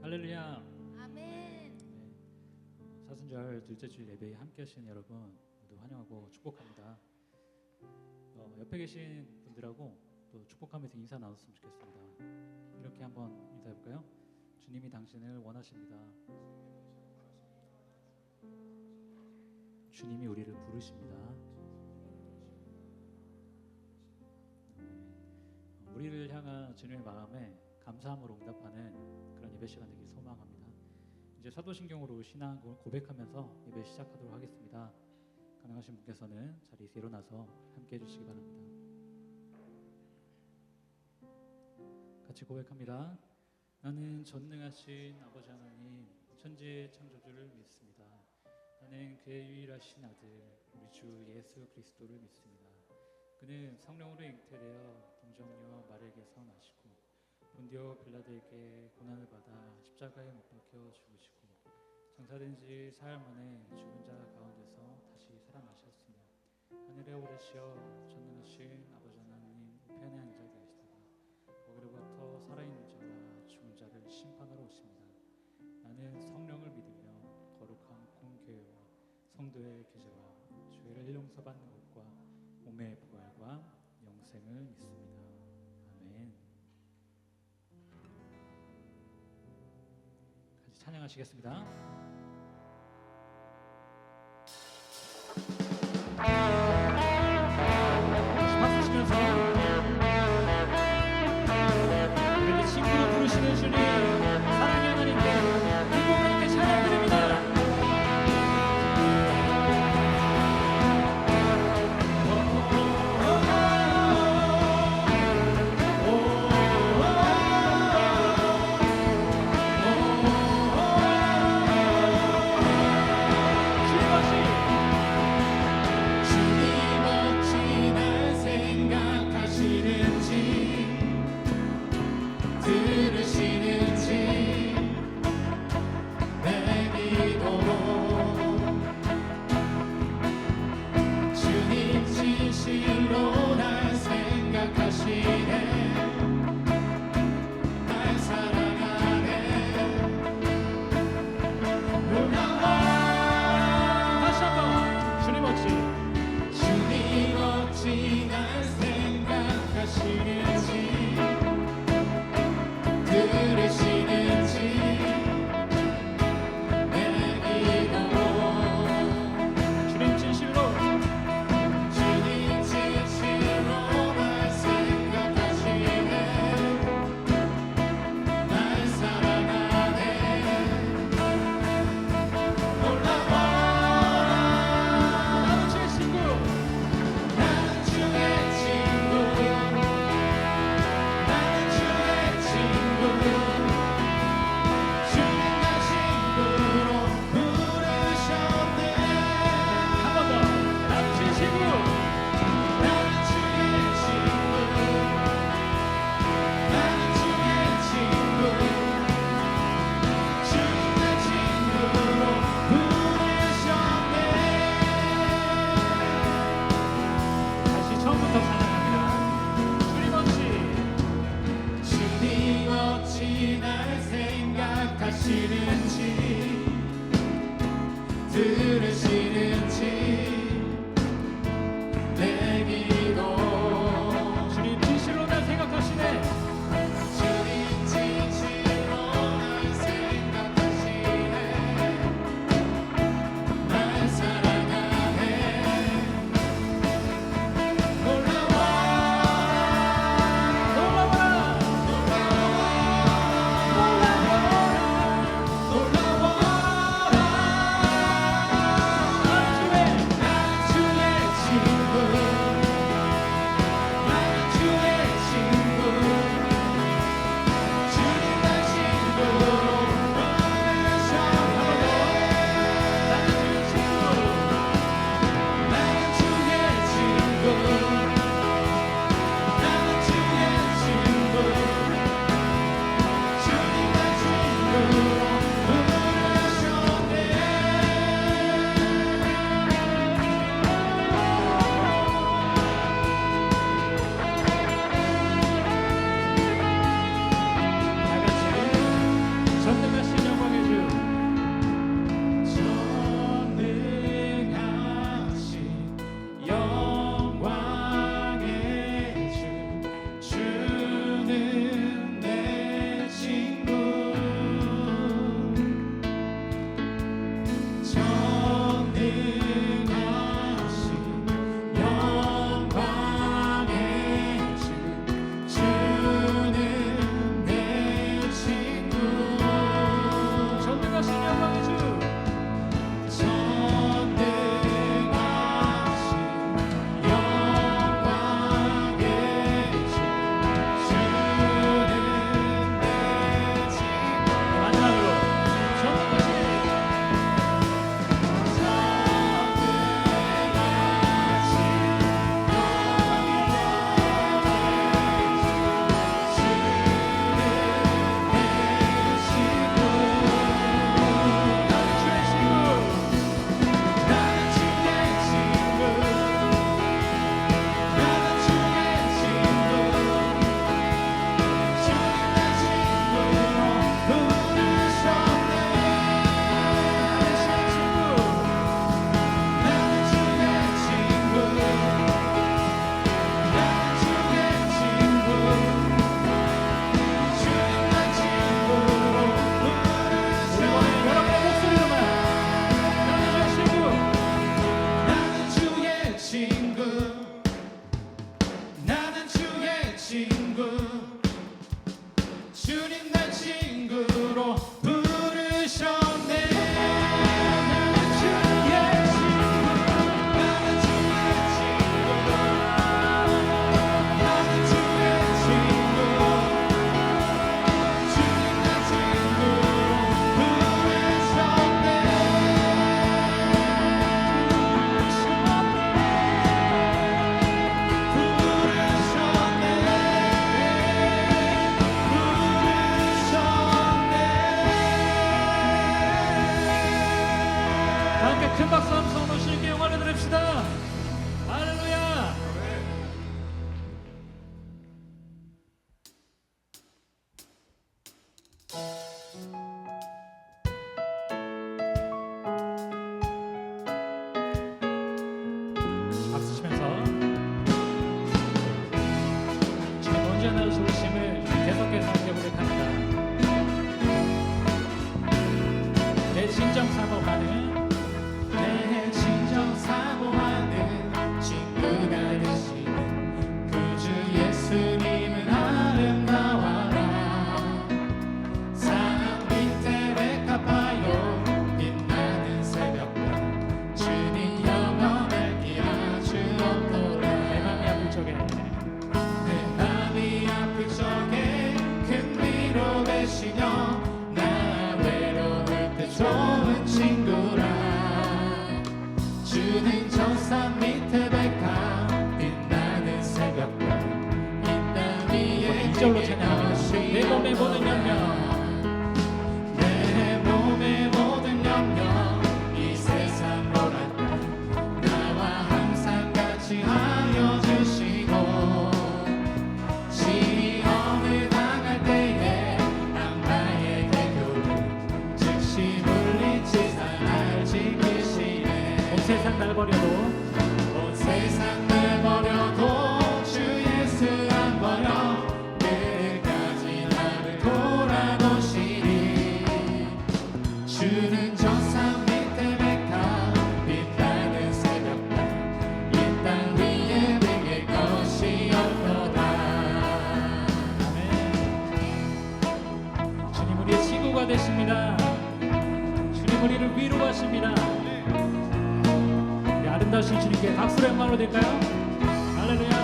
할렐루야. 아멘. 네. 사순절 둘째 주일 예배에 함께 하시는 여러분 모두 환영하고 축복합니다. 옆에 계신 분들하고 또 축복하면서 인사 나눴으면 좋겠습니다. 이렇게 한번 인사해 볼까요? 주님이 당신을 원하십니다. 주님이 우리를 부르십니다. 우리를 향한 주님의 마음에 감사함으로 응답하는 그런 예배 시간 되길 소망합니다. 이제 사도신경으로 신앙 고백하면서 예배 시작하도록 하겠습니다. 가능하신 분께서는 자리에서 일어나서 함께 해주시기 바랍니다. 같이 고백합니다. 나는 전능하신 아버지 하나님 천지의 창조주를 믿습니다. 나는 그의 유일하신 아들 우리 주 예수 그리스도를 믿습니다. 그는 성령으로 잉태되어 동정녀 마리아에게서 나시고 본디오 빌라도에게 고난을 받아 십자가에 못 박혀 죽으시고 장사된 지 사흘 만에 죽은 자 가운데서 다시 살아나셨으며 하늘에 오르시어 전능하신 아버지 하나님 우편에 앉아 계시다가 거기로부터 살아있는 자와 죽은 자를 심판하러 오십니다. 나는 성령을 믿으며 거룩한 공교회와 성도의 교제와 죄를 용서받는 것과 몸의 부활과 영생을 믿습니다. 아멘. 같이 찬양하시겠습니다. 박수 치면서 우리를 친구로 부르시는 주님 사랑의 하나님께 기쁨을 함께 찬양드립니다. 박수 치면서 주님 언제나 좋으심을 계속해서 고백합니다. 내 진정 사모하는 친구가 되시는 그 주 예수님은 아름다워라. 사랑 밑에 백합화요 빛나는 새벽별 주님 영원할 길 아주 없도다. 내 맘이 아플 적에 내 맘이 아플 적에 큰 위로 되시며 나 외로울 때 좋은 친구라. 주는 저 산 밑에 백합 빛나는 새벽별 이 땅 위에 이 절로 찬양합니다. 내 몸의 모든 염려 내 몸의 모든 염려 이 세상 모랄까 나와 항상 같이 하여 주시고 시험을 당할 때에 악마의 개교를 즉시 물리치사 날 지키시네. 온 세상 날 버려도 온 세상 날 버려도 주 예수 안 버려 끝까지 나를 돌아보시니. 주는 저 산 밑에 백합 빛나는 새벽별 이 땅 위에 내게 것이 없도다. 아멘. 주님 우리의 친구가 되십니다. 주님 우리를 위로하십니다. 우리 아름다우신 주님께 박수로 영광으로 드릴까요? 할렐루야.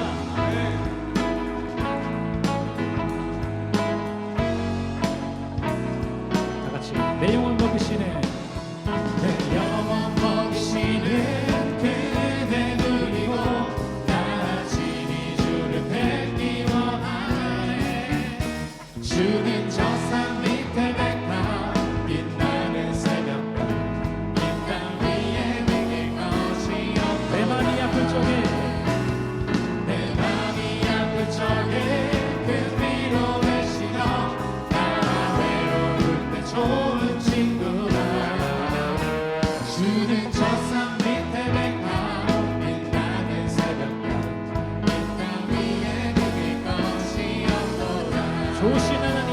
다 같이 내 영혼 먹으시네. 내 영혼 먹이시는 그대 누리고 나 진히 주를 뵙기 원하네. 주는 저 산 밑에 백합 빛나는 새벽별 이 땅 위에 내게 것이 없도다. 내 마음이 아플 적에 내 맘이 아플 적에 그 위로 되시며 나 외로울 때 좋은 친구라. 주는 저 산 밑에 백합 빛나는 새벽별 이 땅 위에 내게 것이 없도다. 좋으신 하나님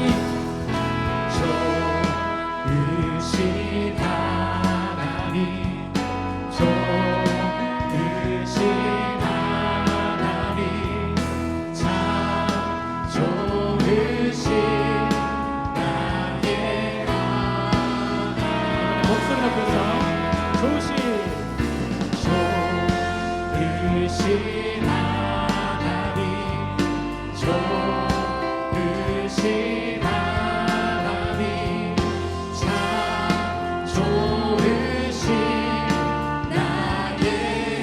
좋으신 하나님 좋으신 하나님 참 좋으신 나의 하나님. 목소리 높여서 좋으신 좋으신 하나님 좋으신 하나님 참 좋으신 나의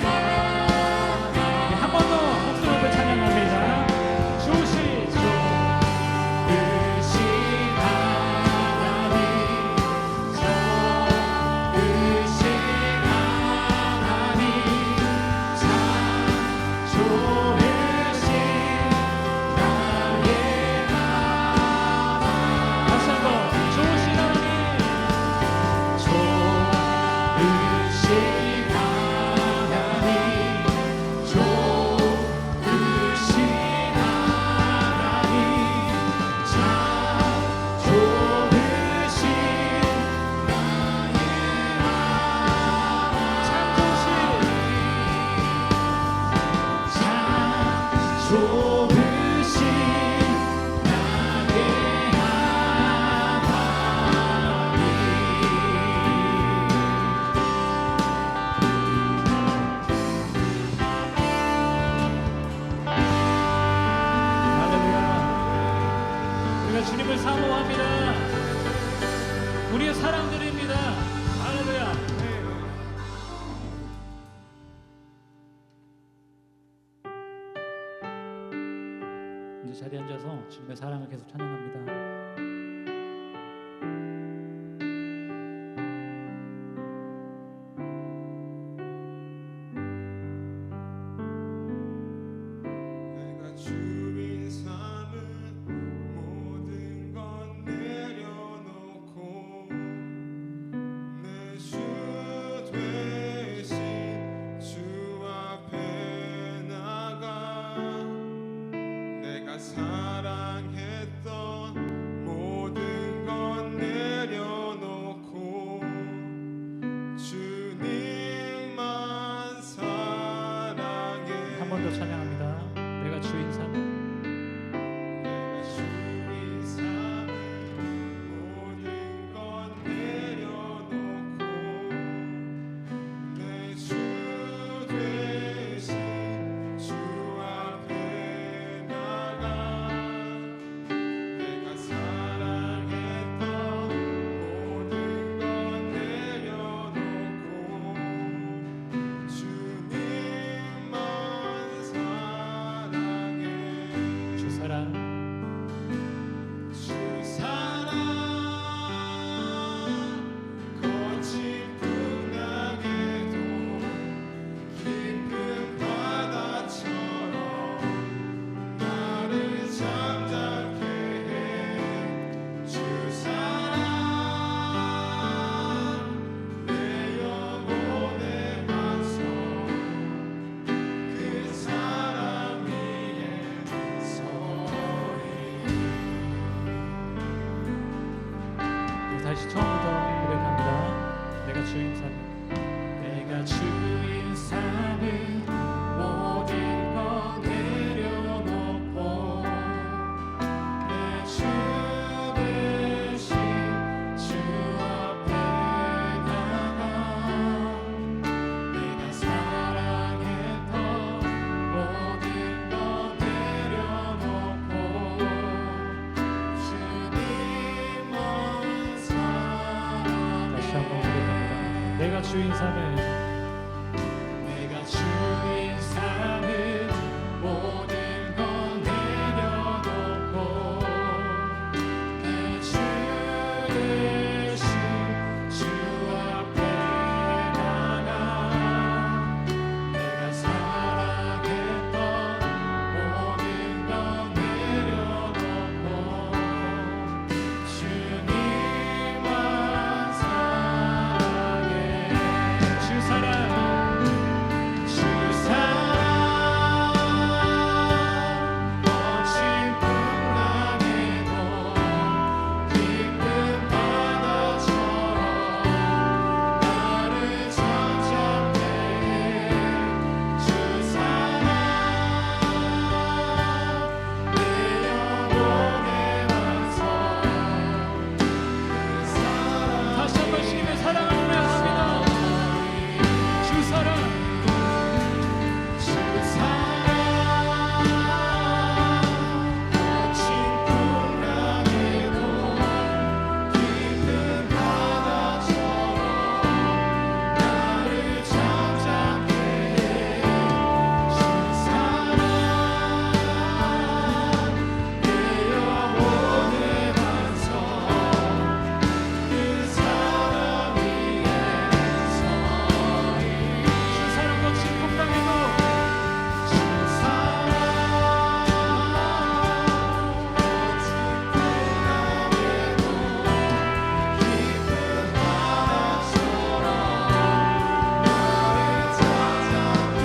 하나님. 한 번 더 목소리 높여 찬양합니다. 좋으신 좋으신 하나님 좋으신 하나님 참 좋으신 나의 하나님. 다시 한번 좋으신 하나님 좋으신 하나님 좋으신 하나님 참 좋으신 나의 참 좋으신 참 좋으신 나의 할렐루야. 우리가 주님을 사모합니다. 우리의 사랑드립니다. 할렐루야. 이제 자리에 앉아서 주님의 사랑을 계속 찬양합니다. 내가 주인 삼은 모든 것 내려놓고 다시 처음부터 고백합니다. 내가 주인 삼을 내가 주인 삼을 모든 것 내려놓고 내 주 대신 주 앞에 나가 내가 사랑했던 모든 것 내려놓고 주님만 사랑해. 다시 한번 고백합니다. 내가 주인 삼을 내가 주인 삼을 모든 것 내려놓고 내 주 대신 주 앞에 나가 내가 사랑했던 모든 것 내려놓고 주님만 사랑해. 주 사랑 주 사랑 거친 풍랑에도 깊은 바다처럼 나를 찾아내 주 사랑 내 영혼의 완성 그 사랑 다시 한 번씩 입에 사랑을 고백합니다. 주 사랑 주 사랑 거친 풍랑에도 깊은 바다처럼 나를 찾아내 주 사랑 내 영혼의 완성 그 사랑 위에 서리 주 사랑 거친 풍랑에도 주 사랑 거친 풍랑에도 깊은 바다처럼 나를 찾아내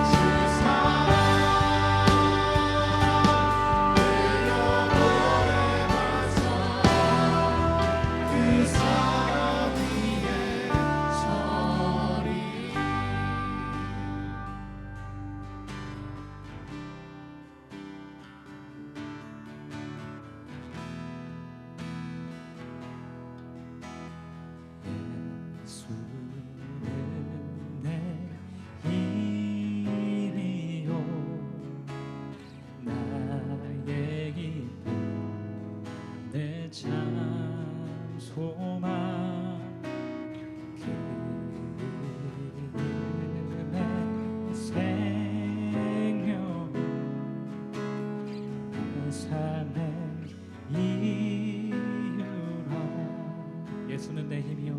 주 사랑 내 영혼의 완성 그 사랑 위에 서리. 예수는 내 힘이요 나의 기쁨 내 참 소망 기름의 생명 내 삶의 이유라. 예수는 내 힘이요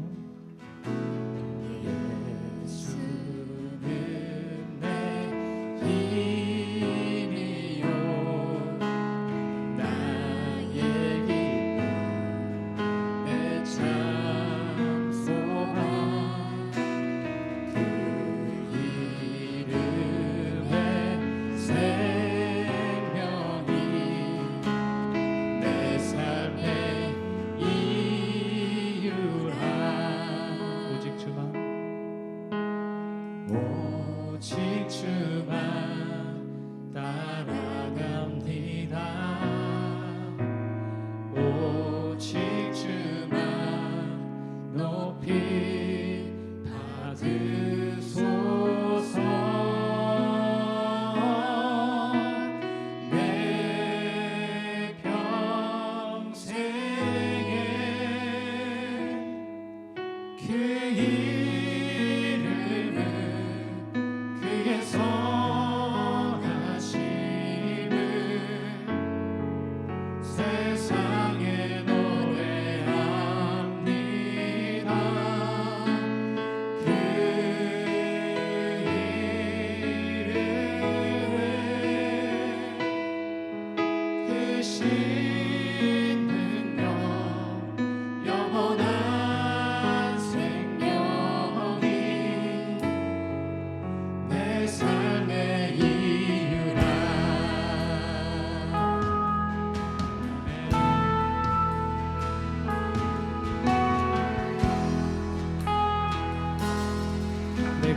예수는 내 힘이요 나의 기쁨 내 참 소망 그 이름의 생명이 내 삶의 이유라. 오직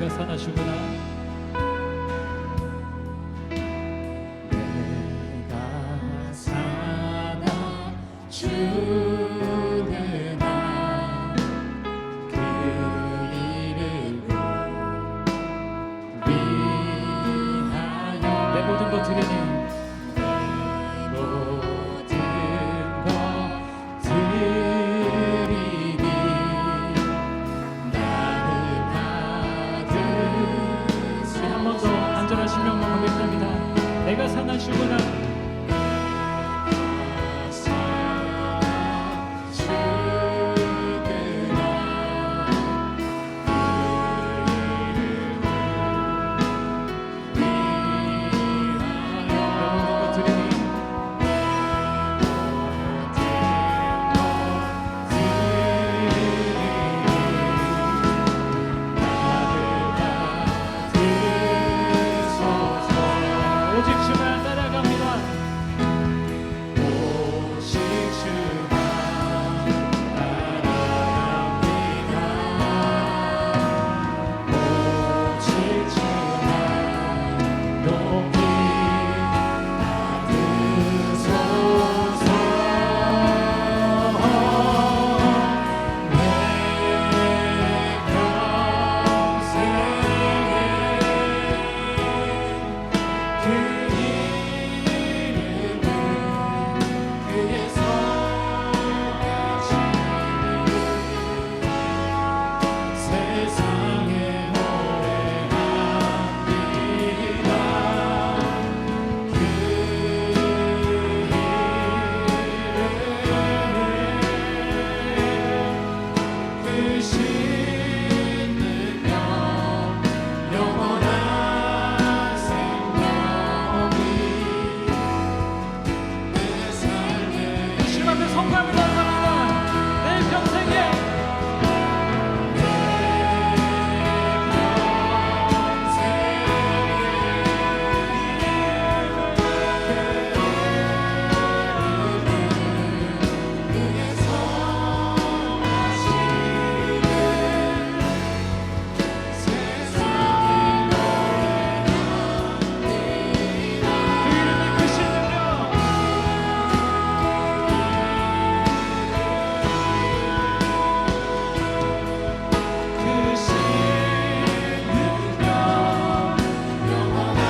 내가 선하시구나. 내가 사나 주는 한 그 이름을 위하여 내 모든 것 드리니 모든 것 드리니 나를 받으소서. 우리 한 번 더 간절하신 명만 고백합니다. 내가 선하시구나. 오직 주만 따라갑니다. 오직 주만 따라갑니다. 오직 주만 높이 받으소서. 내 평생에 그 이름은 그의 성하시니 세상에 노래합니다. 그 이름은 그 신능력 영원한 생명이 내 삶에 주님 앞에 성감을 나갑니다. 내 평생에 그의 성하시는 세상에 그 이름이 그 신능력 그 신능력 영원한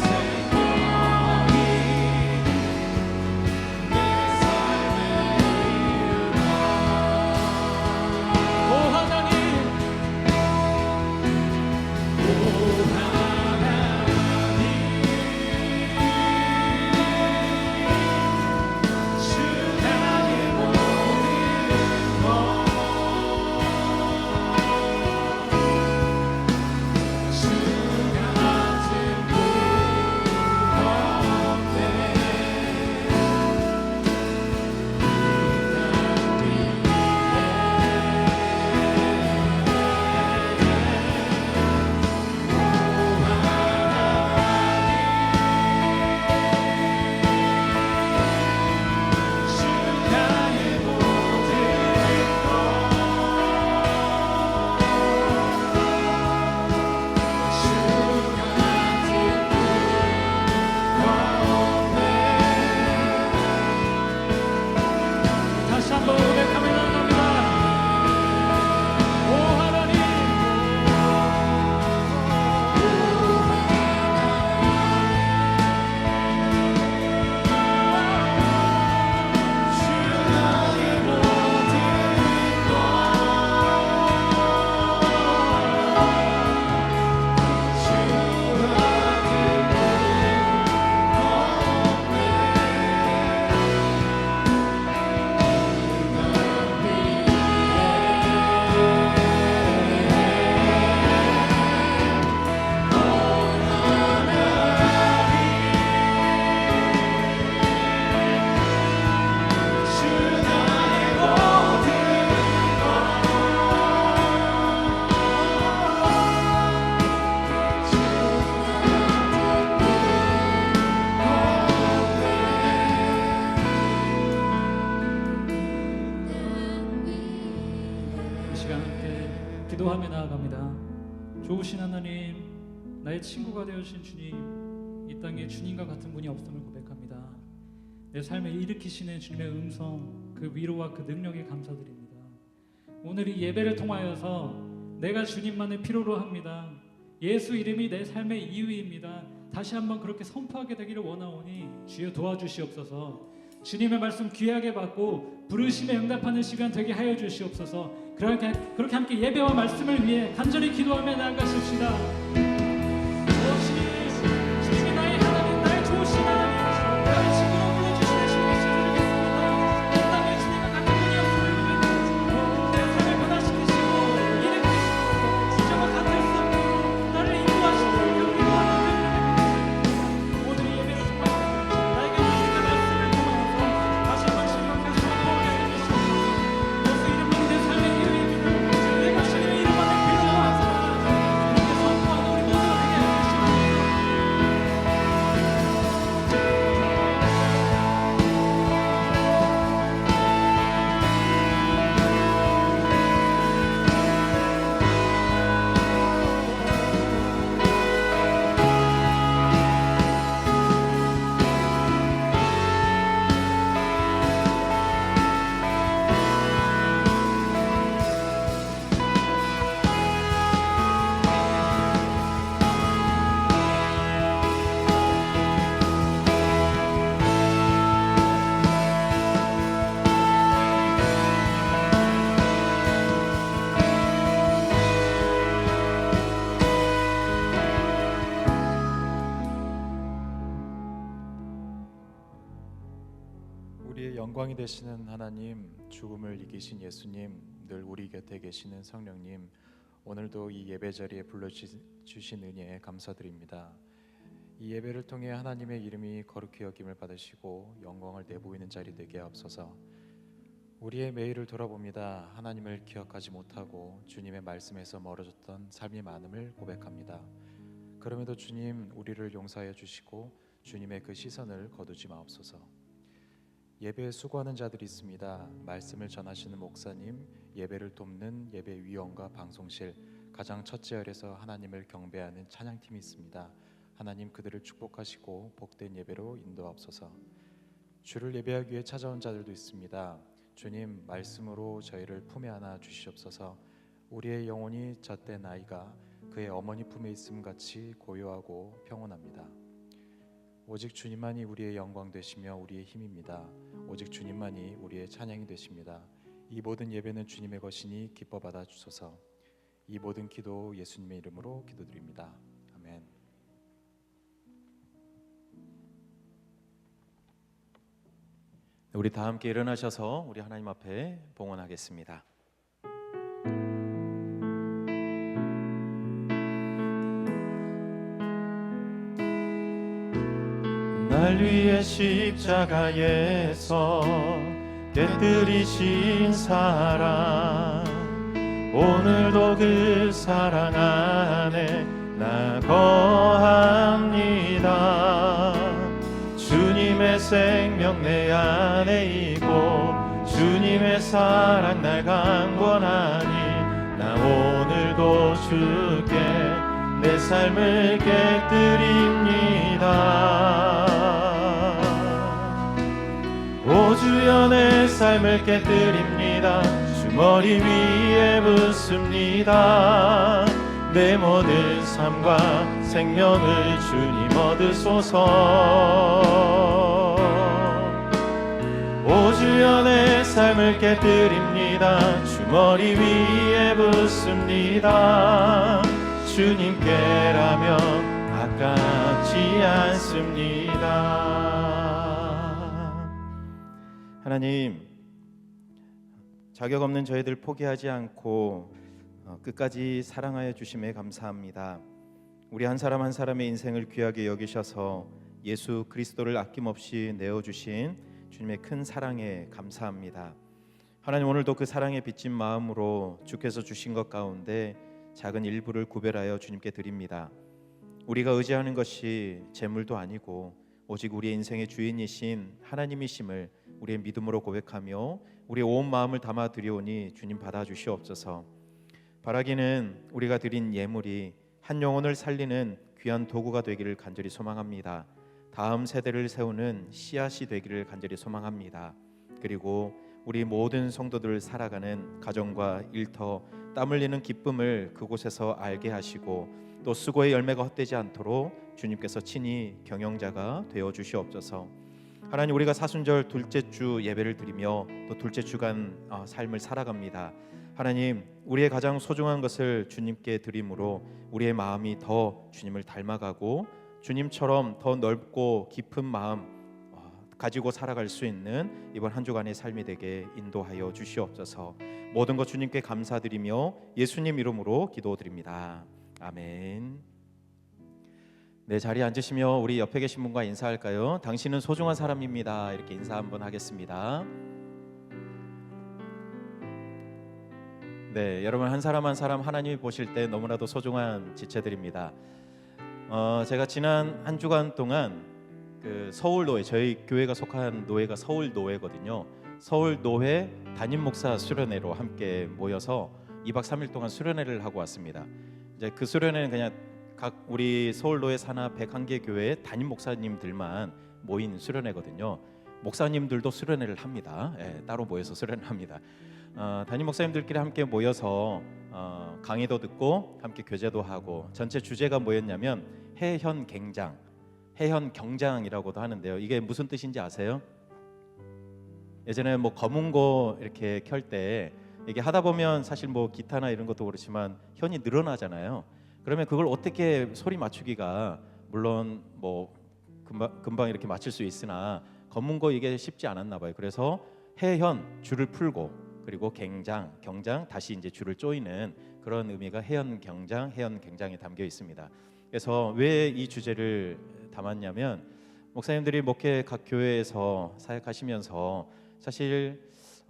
생명이 내 삶에 오 하나님 주 나의 모든 것 주 같은 분 없네. 주 나의 모든 주 같은 분 없네. 다시 한번 고백하며 나갑니다. 오 하나님 주 나의 모든 것 주 같은 주 나의 이 시간 함께 기도하며 나아갑니다. 좋으신 하나님, 나의 친구가 되어주신 주님, 이 땅에 주님과 같은 분이 없음을 고백합니다. 내 삶에 일으키시는 주님의 음성, 그 위로와 그 능력에 감사드립니다. 오늘 이 예배를 통하여서 내가 주님만을 필요로 합니다. 예수 이름이 내 삶의 이유입니다. 다시 한번 그렇게 선포하게 되기를 원하오니 주여 도와주시옵소서. 주님의 말씀 귀하게 받고 부르심에 응답하는 시간 되게 하여 주시옵소서. 그렇게 함께 예배와 말씀을 위해 간절히 기도하며 나아가십시다. 주님이 나의 하나님, 나의 좋으신 하나님, 나의 친구로 불러주시는 주님의 시주겠습니다. 이 땅에 주님과 같은 분이 없음을 고백하고 내 삶을 변화시키시고 일으키시고 이제와 같을 수 없고 나를 인도하시고 경륜하는 그 오늘 이 예배를 통하여 나에게 주님의 말씀을 통하여서 다시 한번 주님과 선포하게 해주시옵소서. 예수 이름으로 내 삶의 이유입니다. 내가 주님의 이름 안에 필요로 하사 주님께 선포하는 우리 모두가 되게 해주시옵소서. 우리의 영광이 되시는 하나님, 죽음을 이기신 예수님, 늘 우리 곁에 계시는 성령님, 오늘도 이 예배 자리에 불러주신 은혜에 감사드립니다. 이 예배를 통해 하나님의 이름이 거룩히 여김을 받으시고 영광을 내보이는 자리 되게 하옵소서. 우리의 매일을 돌아봅니다. 하나님을 기억하지 못하고 주님의 말씀에서 멀어졌던 삶이 많음을 고백합니다. 그럼에도 주님, 우리를 용서하여 주시고 주님의 그 시선을 거두지 마옵소서. 예배에 수고하는 자들이 있습니다. 말씀을 전하시는 목사님, 예배를 돕는 예배위원과 방송실, 가장 첫째 열에서 하나님을 경배하는 찬양팀이 있습니다. 하나님, 그들을 축복하시고 복된 예배로 인도하옵소서. 주를 예배하기 위해 찾아온 자들도 있습니다. 주님, 말씀으로 저희를 품에 안아 주시옵소서. 우리의 영혼이 젖된 아이가 그의 어머니 품에 있음 같이 고요하고 평온합니다. 오직 주님만이 우리의 영광 되시며 우리의 힘입니다. 오직 주님만이 우리의 찬양이 되십니다. 이 모든 예배는 주님의 것이니 기뻐 받아 주소서. 이 모든 기도 예수님의 이름으로 기도드립니다. 아멘. 우리 다 함께 일어나셔서 우리 하나님 앞에 봉헌하겠습니다. 날 위해 십자가에서 깨뜨리신 사랑, 오늘도 그 사랑 안에 나 거합니다. 주님의 생명 내 안에 있고 주님의 사랑 날 강권하니 나 오늘도 주께 내 삶을 깨뜨립니다. 오 주여, 내 삶을 깨뜨립니다. 주 머리 위에 붓습니다. 내 모든 삶과 생명을 주님 얻으소서. 오 주여, 내 삶을 깨뜨립니다. 주 머리 위에 붓습니다. 주님께라면 아깝지 않습니다. 하나님, 자격 없는 저희들 포기하지 않고 끝까지 사랑하여 주심에 감사합니다. 우리 한 사람 한 사람의 인생을 귀하게 여기셔서 예수 그리스도를 아낌없이 내어주신 주님의 큰 사랑에 감사합니다. 하나님, 오늘도 그 사랑에 빚진 마음으로 주께서 주신 것 가운데 작은 일부를 구별하여 주님께 드립니다. 우리가 의지하는 것이 재물도 아니고 오직 우리의 인생의 주인이신 하나님이심을 우리의 믿음으로 고백하며 우리의 온 마음을 담아 드리오니 주님 받아주시옵소서. 바라기는 우리가 드린 예물이 한 영혼을 살리는 귀한 도구가 되기를 간절히 소망합니다. 다음 세대를 세우는 씨앗이 되기를 간절히 소망합니다. 그리고 우리 모든 성도들 살아가는 가정과 일터, 땀 흘리는 기쁨을 그곳에서 알게 하시고 또 수고의 열매가 헛되지 않도록 주님께서 친히 경영자가 되어 주시옵소서. 하나님, 우리가 사순절 둘째 주 예배를 드리며 또 둘째 주간 삶을 살아갑니다. 하나님, 우리의 가장 소중한 것을 주님께 드림으로 우리의 마음이 더 주님을 닮아가고 주님처럼 더 넓고 깊은 마음 가지고 살아갈 수 있는 이번 한 주간의 삶이 되게 인도하여 주시옵소서. 모든 것 주님께 감사드리며 예수님 이름으로 기도드립니다. 아멘. 네, 자리에 앉으시며 우리 옆에 계신 분과 인사할까요? 당신은 소중한 사람입니다. 이렇게 인사 한번 하겠습니다. 네, 여러분 한 사람 한 사람 하나님이 보실 때 너무나도 소중한 지체들입니다. 제가 지난 한 주간 동안 그 서울 노회, 저희 교회가 속한 노회가 서울 노회거든요. 서울 노회 담임 목사 수련회로 함께 모여서 2박 3일 동안 수련회를 하고 왔습니다. 이제 그 수련회는 그냥 각 우리 서울 노회 산하 101개 교회 담임 목사님들만 모인 수련회거든요. 목사님들도 수련회를 합니다. 따로 모여서 수련을 합니다. 담임 목사님들끼리 함께 모여서 강의도 듣고 함께 교제도 하고, 전체 주제가 뭐였냐면 해현 갱장, 해현 경장이라고도 하는데요. 이게 무슨 뜻인지 아세요? 예전에 뭐 검은고 이렇게 켤 때 이게 하다 보면 사실 뭐 기타나 이런 것도 그렇지만 현이 늘어나잖아요. 그러면 그걸 어떻게 소리 맞추기가 물론 뭐 금방 이렇게 맞출 수 있으나 검은고 이게 쉽지 않았나 봐요. 그래서 해현 줄을 풀고, 그리고 갱장, 경장 다시 이제 줄을 조이는 그런 의미가 해현 경장, 해현 갱장에 담겨 있습니다. 그래서 왜 이 주제를 담았냐면, 목사님들이 목회 각 교회에서 사역하시면서 사실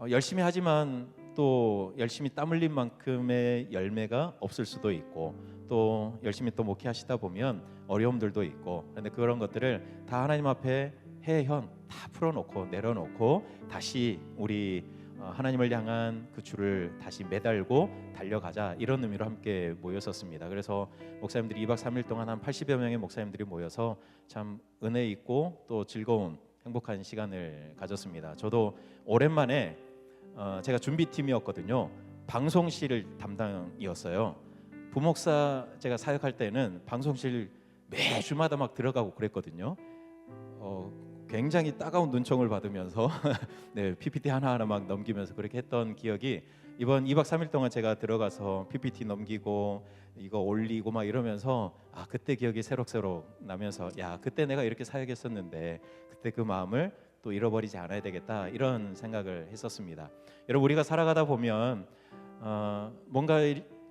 열심히 하지만 또 열심히 땀 흘린 만큼의 열매가 없을 수도 있고, 또 열심히 또 목회하시다 보면 어려움들도 있고, 그런데 그런 것들을 다 하나님 앞에 해현 다 풀어놓고 내려놓고 다시 우리 하나님을 향한 그 줄을 다시 매달고 달려가자, 이런 의미로 함께 모였었습니다. 그래서 목사님들이 2박 3일 동안 한 80여 명의 목사님들이 모여서 참 은혜 있고 또 즐거운 행복한 시간을 가졌습니다. 저도 오랜만에 제가 준비팀이었거든요. 방송실을 담당이었어요. 부목사 제가 사역할 때는 방송실 매주마다 막 들어가고 그랬거든요. 굉장히 따가운 눈총을 받으면서 네, PPT 하나하나 막 넘기면서 그렇게 했던 기억이, 이번 2박 3일 동안 제가 들어가서 PPT 넘기고 이거 올리고 막 이러면서 그때 기억이 새록새록 나면서, 야, 그때 내가 이렇게 사역했었는데 그때 그 마음을 또 잃어버리지 않아야 되겠다, 이런 생각을 했었습니다. 여러분, 우리가 살아가다 보면 뭔가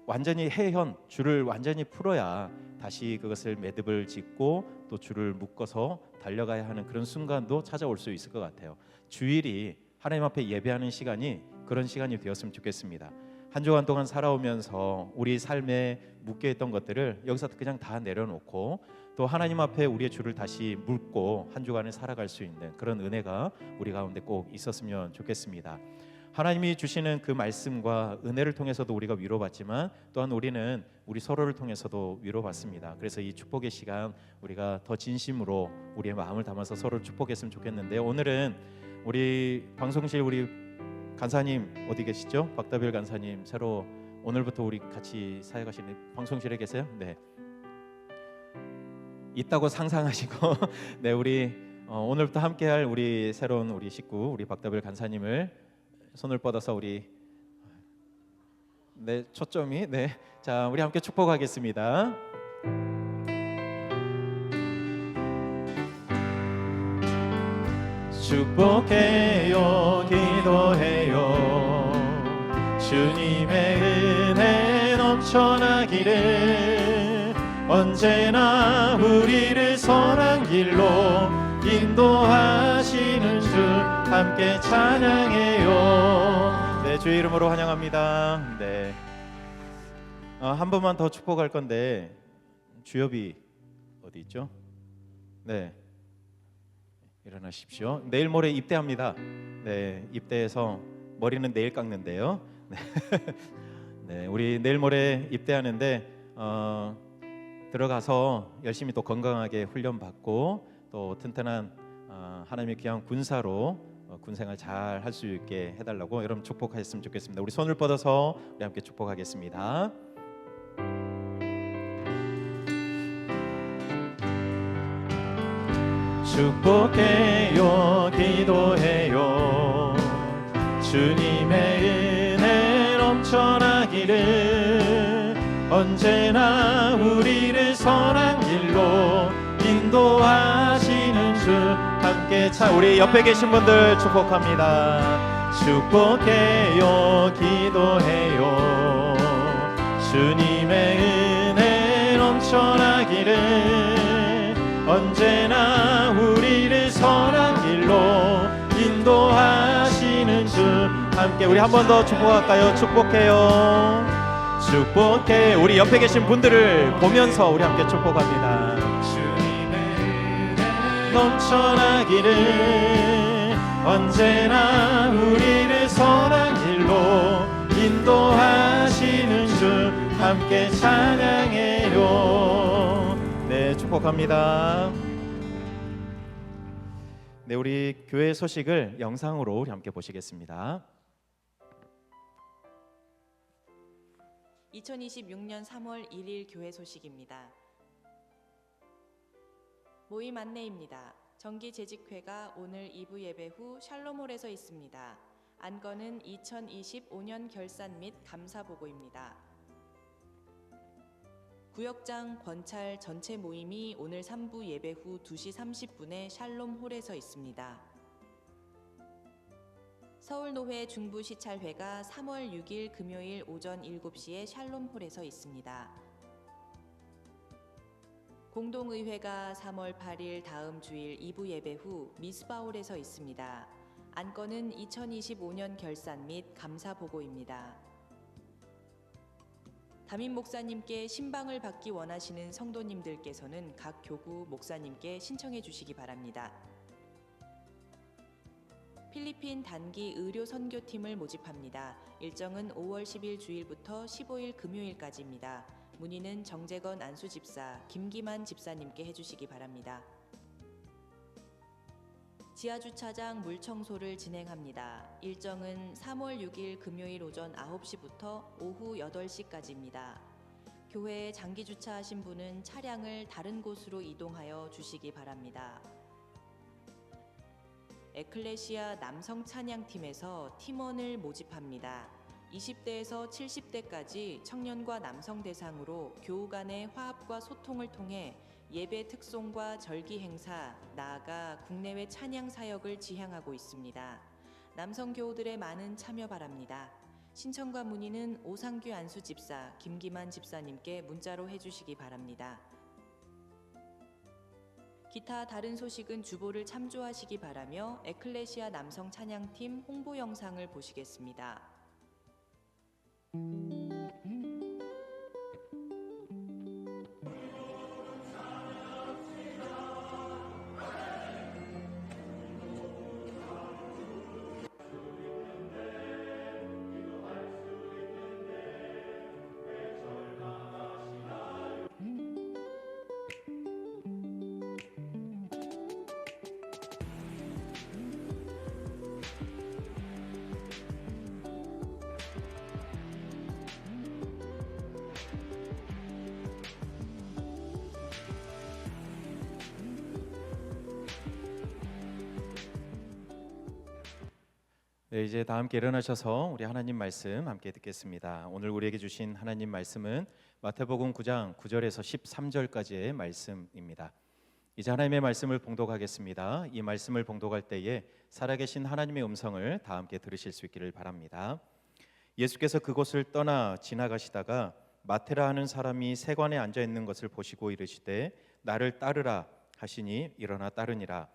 완전히 해현 줄을 완전히 풀어야 다시 그것을 매듭을 짓고 또 줄을 묶어서 달려가야 하는 그런 순간도 찾아올 수 있을 것 같아요. 주일이 하나님 앞에 예배하는 시간이 그런 시간이 되었으면 좋겠습니다. 한 주간 동안 살아오면서 우리 삶에 묶여있던 것들을 여기서 그냥 다 내려놓고 또 하나님 앞에 우리의 줄을 다시 묶고 한 주간을 살아갈 수 있는 그런 은혜가 우리 가운데 꼭 있었으면 좋겠습니다. 하나님이 주시는 그 말씀과 은혜를 통해서도 우리가 위로받지만 또한 우리는 우리 서로를 통해서도 위로받습니다. 그래서 이 축복의 시간 우리가 더 진심으로 우리의 마음을 담아서 서로를 축복했으면 좋겠는데요. 오늘은 우리 방송실 우리 간사님 어디 계시죠? 박다별 간사님, 새로 오늘부터 우리 같이 사역하시는 방송실에 계세요? 네, 있다고 상상하시고 네, 우리 오늘부터 함께할 우리 새로운 우리 식구 우리 박다별 간사님을 손을 뻗어서 우리 초점이 자, 우리 함께 축복하겠습니다. 축복해요, 기도해요. 주님의 은혜 넘쳐나기를, 언제나 우리를 선한 길로 인도하시는 주 함께 찬양해요. 네, 주의 이름으로 환영합니다. 네, 한 번만 더 축복할 건데 주엽이 어디 있죠? 네, 일어나십시오. 내일 모레 입대합니다. 네, 입대해서 머리는 내일 깎는데요. 네. 네, 우리 내일 모레 입대하는데 들어가서 열심히 또 건강하게 훈련 받고 또 튼튼한 하나님의 귀한 군사로 군생활 잘 할 수 있게 해달라고 여러분 축복하셨으면 좋겠습니다. 우리 손을 뻗어서 우리 함께 축복하겠습니다. 축복해요, 기도해요. 주님의 은혜 넘쳐나기를, 언제나 우리를 선한 길로 인도하시는 주 함께 우리 옆에 계신 분들 축복합니다. 축복해요, 기도해요. 주님의 은혜 넘쳐나기를, 언제나 우리를 선한 길로 인도하시는 주 함께 우리 한 번 더 축복할까요? 축복해요, 축복해. 우리 옆에 계신 분들을 보면서 우리 함께 축복합니다. 주님의 은혜 넘쳐나기를, 언제나 우리를 선한 길로 인도하시는 주 함께 찬양해요. 네, 축복합니다. 네, 우리 교회 소식을 영상으로 우리 함께 보시겠습니다. 2026년 3월 1일 교회 소식입니다. 모임 안내입니다. 정기재직회가 오늘 2부 예배 후 샬롬홀에서 있습니다. 안건은 2025년 결산 및 감사 보고입니다. 구역장 권찰 전체 모임이 오늘 3부 예배 후 2시 30분에 샬롬홀에서 있습니다. 서울노회 중부시찰회가 3월 6일 금요일 오전 7시에 샬롬홀에서 있습니다. 공동의회가 3월 8일 다음 주일 2부 예배 후 미스바홀에서 있습니다. 안건은 2025년 결산 및 감사 보고입니다. 담임 목사님께 신방을 받기 원하시는 성도님들께서는 각 교구 목사님께 신청해 주시기 바랍니다. 필리핀 단기 의료 선교팀을 모집합니다. 일정은 5월 10일 주일부터 15일 금요일까지입니다. 문의는 정재건 안수집사, 김기만 집사님께 해주시기 바랍니다. 지하주차장 물청소를 진행합니다. 일정은 3월 6일 금요일 오전 9시부터 오후 8시까지입니다. 교회에 장기 주차하신 분은 차량을 다른 곳으로 이동하여 주시기 바랍니다. 에클레시아 남성 찬양팀에서 팀원을 모집합니다. 20대에서 70대까지 청년과 남성 대상으로 교우 간의 화합과 소통을 통해 예배 특송과 절기 행사, 나아가 국내외 찬양 사역을 지향하고 있습니다. 남성 교우들의 많은 참여 바랍니다. 신청과 문의는 오상규 안수 집사, 김기만 집사님께 문자로 해주시기 바랍니다. 기타 다른 소식은 주보를 참조하시기 바라며 에클레시아 남성 찬양팀 홍보 영상을 보시겠습니다. 네, 이제 다 함께 일어나셔서 우리 하나님 말씀 함께 듣겠습니다. 오늘 우리에게 주신 하나님 말씀은 마태복음 9장 9절에서 13절까지의 말씀입니다. 이제 하나님의 말씀을 봉독하겠습니다. 이 말씀을 봉독할 때에 살아계신 하나님의 음성을 다 함께 들으실 수 있기를 바랍니다. 예수께서 그곳을 떠나 지나가시다가 마테라 하는 사람이 세관에 앉아 있는 것을 보시고 이르시되 나를 따르라 하시니 일어나 따르니라.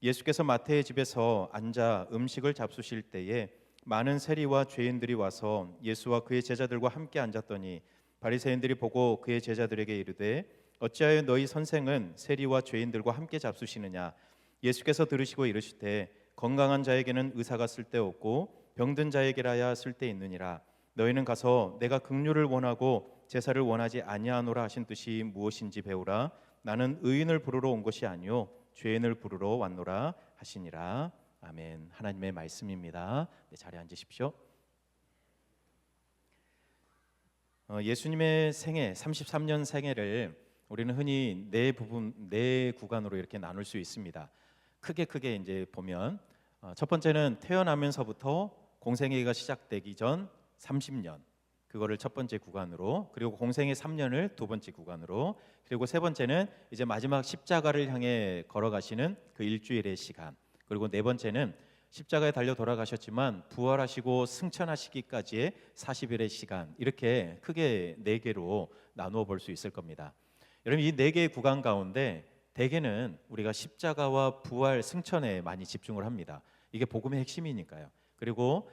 예수께서 마태의 집에서 앉아 음식을 잡수실 때에 많은 세리와 죄인들이 와서 예수와 그의 제자들과 함께 앉았더니 바리새인들이 보고 그의 제자들에게 이르되 어찌하여 너희 선생은 세리와 죄인들과 함께 잡수시느냐. 예수께서 들으시고 이르시되 건강한 자에게는 의사가 쓸데없고 병든 자에게라야 쓸데있느니라. 너희는 가서 내가 긍휼을 원하고 제사를 원하지 아니하노라 하신 뜻이 무엇인지 배우라. 나는 의인을 부르러 온 것이 아니요 죄인을 부르러 왔노라 하시니라. 아멘. 하나님의 말씀입니다. 네, 자리에 앉으십시오. 예수님의 생애 33년 생애를 우리는 흔히 네 구간으로 이렇게 나눌 수 있습니다. 크게 이제 보면 첫 번째는 태어나면서부터 공생애가 시작되기 전 30년, 그거를 첫 번째 구간으로, 그리고 공생애 3년을 두 번째 구간으로, 그리고 세 번째는 이제 마지막 십자가를 향해 걸어가시는 그 일주일의 시간, 그리고 네 번째는 십자가에 달려 돌아가셨지만 부활하시고 승천하시기까지의 40일의 시간, 이렇게 크게 네 개로 나누어 볼 수 있을 겁니다. 여러분, 이 네 개의 구간 가운데 대개는 우리가 십자가와 부활, 승천에 많이 집중을 합니다. 이게 복음의 핵심이니까요. 그리고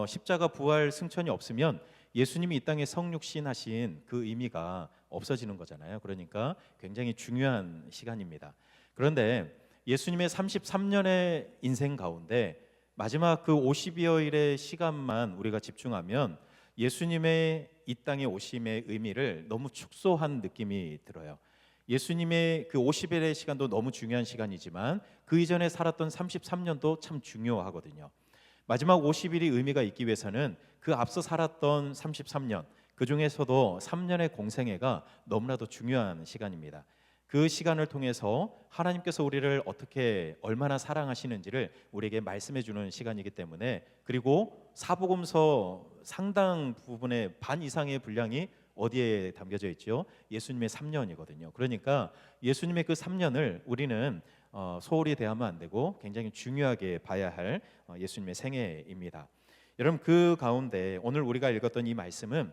십자가, 부활, 승천이 없으면 예수님이 이 땅에 성육신하신 그 의미가 없어지는 거잖아요. 그러니까 굉장히 중요한 시간입니다. 그런데 예수님의 33년의 인생 가운데 마지막 그 50여일의 시간만 우리가 집중하면 예수님의 이 땅에 오심의 의미를 너무 축소한 느낌이 들어요. 예수님의 그 50일의 시간도 너무 중요한 시간이지만 그 이전에 살았던 33년도 참 중요하거든요. 마지막 50일이 의미가 있기 위해서는 그 앞서 살았던 33년, 그 중에서도 3년의 공생애가 너무나도 중요한 시간입니다. 그 시간을 통해서 하나님께서 우리를 어떻게 얼마나 사랑하시는지를 우리에게 말씀해 주는 시간이기 때문에, 그리고 사복음서 상당 부분의 반 이상의 분량이 어디에 담겨져 있죠? 예수님의 3년이거든요. 그러니까 예수님의 그 3년을 우리는 소홀히 대하면 안 되고 굉장히 중요하게 봐야 할 예수님의 생애입니다. 여러분, 그 가운데 오늘 우리가 읽었던 이 말씀은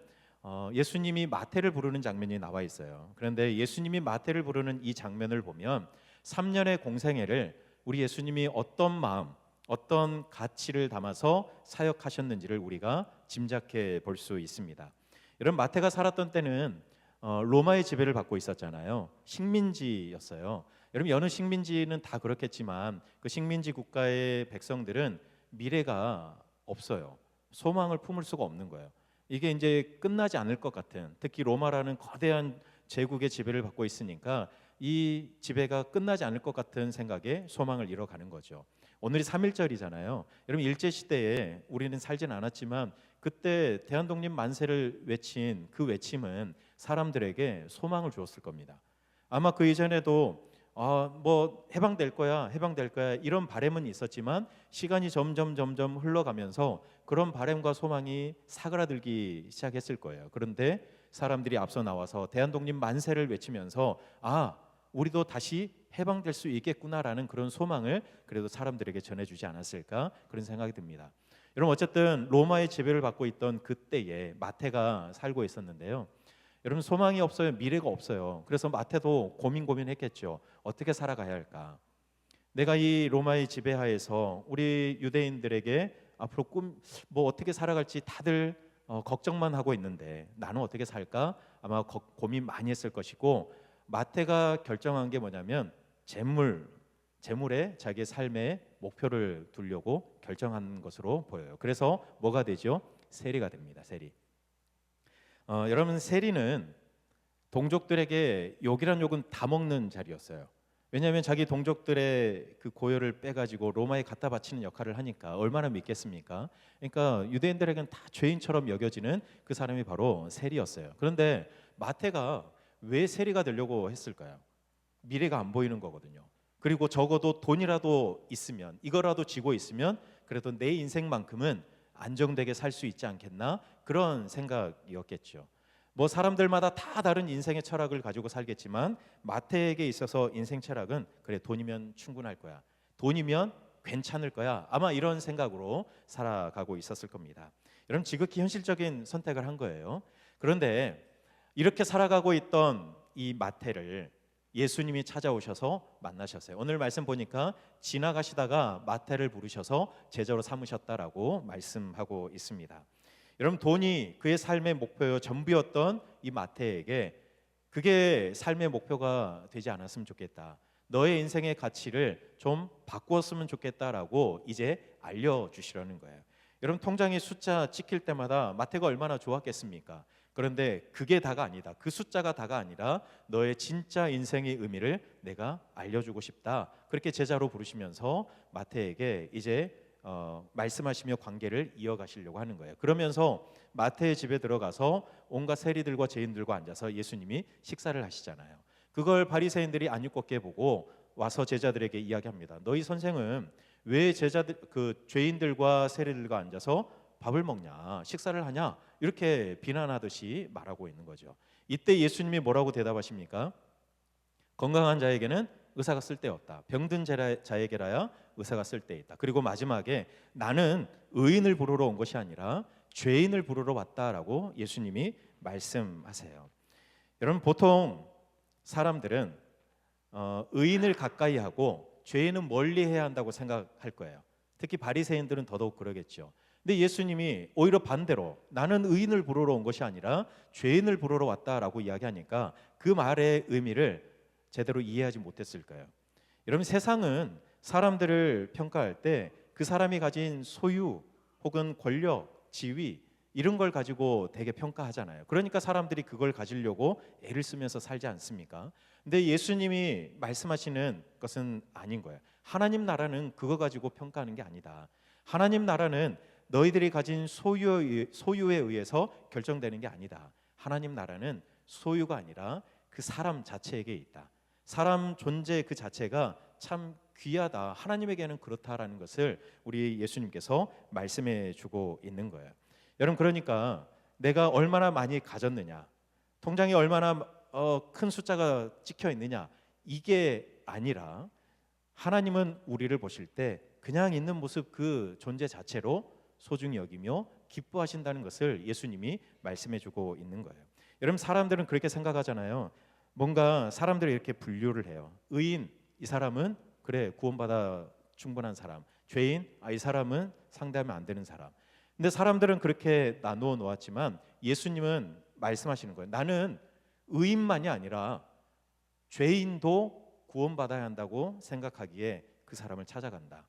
예수님이 마태를 부르는 장면이 나와 있어요. 그런데 예수님이 마태를 부르는 이 장면을 보면 3년의 공생애를 우리 예수님이 어떤 마음, 어떤 가치를 담아서 사역하셨는지를 우리가 짐작해 볼 수 있습니다. 여러분, 마태가 살았던 때는 로마의 지배를 받고 있었잖아요. 식민지였어요. 여러분, 여느 식민지는 다 그렇겠지만 그 식민지 국가의 백성들은 미래가 없어요. 소망을 품을 수가 없는 거예요. 이게 이제 끝나지 않을 것 같은, 특히 로마라는 거대한 제국의 지배를 받고 있으니까 이 지배가 끝나지 않을 것 같은 생각에 소망을 잃어가는 거죠. 오늘이 3.1절이잖아요. 여러분, 일제시대에 우리는 살진 않았지만 그때 대한독립 만세를 외친 그 외침은 사람들에게 소망을 주었을 겁니다. 아마 그 이전에도 뭐 해방될 거야 이런 바람은 있었지만 시간이 점점 흘러가면서 그런 바람과 소망이 사그라들기 시작했을 거예요. 그런데 사람들이 앞서 나와서 대한독립 만세를 외치면서 우리도 다시 해방될 수 있겠구나라는 그런 소망을 그래도 사람들에게 전해주지 않았을까, 그런 생각이 듭니다. 여러분, 어쨌든 로마의 지배를 받고 있던 그때에 마태가 살고 있었는데요. 여러분, 소망이 없어요. 미래가 없어요. 그래서 마태도 고민했겠죠. 어떻게 살아가야 할까? 내가 이 로마의 지배하에서 우리 유대인들에게 앞으로 뭐 어떻게 살아갈지 다들 걱정만 하고 있는데 나는 어떻게 살까? 아마 고민 많이 했을 것이고, 마태가 결정한 게 뭐냐면 재물에 자기의 삶의 목표를 두려고 결정한 것으로 보여요. 그래서 뭐가 되죠? 세리가 됩니다. 세리. 여러분, 세리는 동족들에게 욕이란 욕은 다 먹는 자리였어요. 왜냐하면 자기 동족들의 그 고열을 빼가지고 로마에 갖다 바치는 역할을 하니까 얼마나 믿겠습니까? 그러니까 유대인들에게는 다 죄인처럼 여겨지는 그 사람이 바로 세리였어요. 그런데 마태가 왜 세리가 되려고 했을까요? 미래가 안 보이는 거거든요. 그리고 적어도 돈이라도 있으면, 이거라도 쥐고 있으면 그래도 내 인생만큼은 안정되게 살 수 있지 않겠나, 그런 생각이었겠죠. 뭐 사람들마다 다 다른 인생의 철학을 가지고 살겠지만 마태에게 있어서 인생 철학은 그래, 돈이면 충분할 거야, 돈이면 괜찮을 거야, 아마 이런 생각으로 살아가고 있었을 겁니다. 여러분, 지극히 현실적인 선택을 한 거예요. 그런데 이렇게 살아가고 있던 이 마태를 예수님이 찾아오셔서 만나셨어요. 오늘 말씀 보니까 지나가시다가 마태를 부르셔서 제자로 삼으셨다라고 말씀하고 있습니다. 여러분, 돈이 그의 삶의 목표요 전부였던 이 마태에게 그게 삶의 목표가 되지 않았으면 좋겠다, 너의 인생의 가치를 좀 바꾸었으면 좋겠다라고 이제 알려주시려는 거예요. 여러분 통장에 숫자 찍힐 때마다 마태가 얼마나 좋았겠습니까? 그런데 그게 다가 아니다. 그 숫자가 다가 아니라 너의 진짜 인생의 의미를 내가 알려주고 싶다. 그렇게 제자로 부르시면서 마태에게 이제 말씀하시며 관계를 이어가시려고 하는 거예요. 그러면서 마태의 집에 들어가서 온갖 세리들과 죄인들과 앉아서 예수님이 식사를 하시잖아요. 그걸 바리새인들이 안입겁게 보고 와서 제자들에게 이야기합니다. 너희 선생은 왜 죄인들과 세리들과 앉아서 밥을 먹냐, 식사를 하냐, 이렇게 비난하듯이 말하고 있는 거죠. 이때 예수님이 뭐라고 대답하십니까? 건강한 자에게는 의사가 쓸데없다. 병든 자에게라야 의사가 쓸데있다. 그리고 마지막에 나는 의인을 부르러 온 것이 아니라 죄인을 부르러 왔다라고 예수님이 말씀하세요. 여러분, 보통 사람들은 의인을 가까이 하고 죄인은 멀리 해야 한다고 생각할 거예요. 특히 바리새인들은 더더욱 그러겠죠. 근데 예수님이 오히려 반대로 나는 의인을 부르러 온 것이 아니라 죄인을 부르러 왔다라고 이야기하니까 그 말의 의미를 제대로 이해하지 못했을 거예요. 여러분, 세상은 사람들을 평가할 때 그 사람이 가진 소유 혹은 권력, 지위 이런 걸 가지고 되게 평가하잖아요. 그러니까 사람들이 그걸 가지려고 애를 쓰면서 살지 않습니까? 근데 예수님이 말씀하시는 것은 아닌 거예요. 하나님 나라는 그거 가지고 평가하는 게 아니다. 하나님 나라는 너희들이 가진 소유에 의해서 결정되는 게 아니다. 하나님 나라는 소유가 아니라 그 사람 자체에게 있다. 사람 존재 그 자체가 참 귀하다. 하나님에게는 그렇다라는 것을 우리 예수님께서 말씀해 주고 있는 거예요. 여러분, 그러니까 내가 얼마나 많이 가졌느냐, 통장에 얼마나 큰 숫자가 찍혀 있느냐, 이게 아니라 하나님은 우리를 보실 때 그냥 있는 모습 그 존재 자체로 소중히 여기며 기뻐하신다는 것을 예수님이 말씀해 주고 있는 거예요. 여러분, 사람들은 그렇게 생각하잖아요. 뭔가 사람들이 이렇게 분류를 해요. 의인, 이 사람은 그래 구원받아 충분한 사람. 죄인, 이 사람은 상대하면 안 되는 사람. 근데 사람들은 그렇게 나누어 놓았지만 예수님은 말씀하시는 거예요. 나는 의인만이 아니라 죄인도 구원받아야 한다고 생각하기에 그 사람을 찾아간다.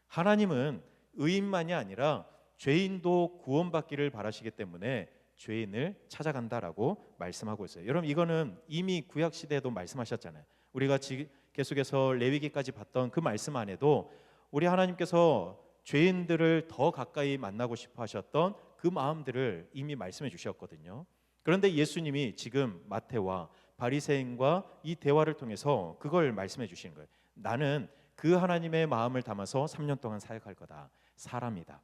하나님은 의인만이 아니라 죄인도 구원받기를 바라시기 때문에 죄인을 찾아간다라고 말씀하고 있어요. 여러분, 이거는 이미 구약 시대에도 말씀하셨잖아요. 우리가 계속해서 레위기까지 봤던 그 말씀 안에도 우리 하나님께서 죄인들을 더 가까이 만나고 싶어 하셨던 그 마음들을 이미 말씀해 주셨거든요. 그런데 예수님이 지금 마태와 바리새인과 이 대화를 통해서 그걸 말씀해 주시는 거예요. 나는 그 하나님의 마음을 담아서 3년 동안 사역할 거다. 사람이다.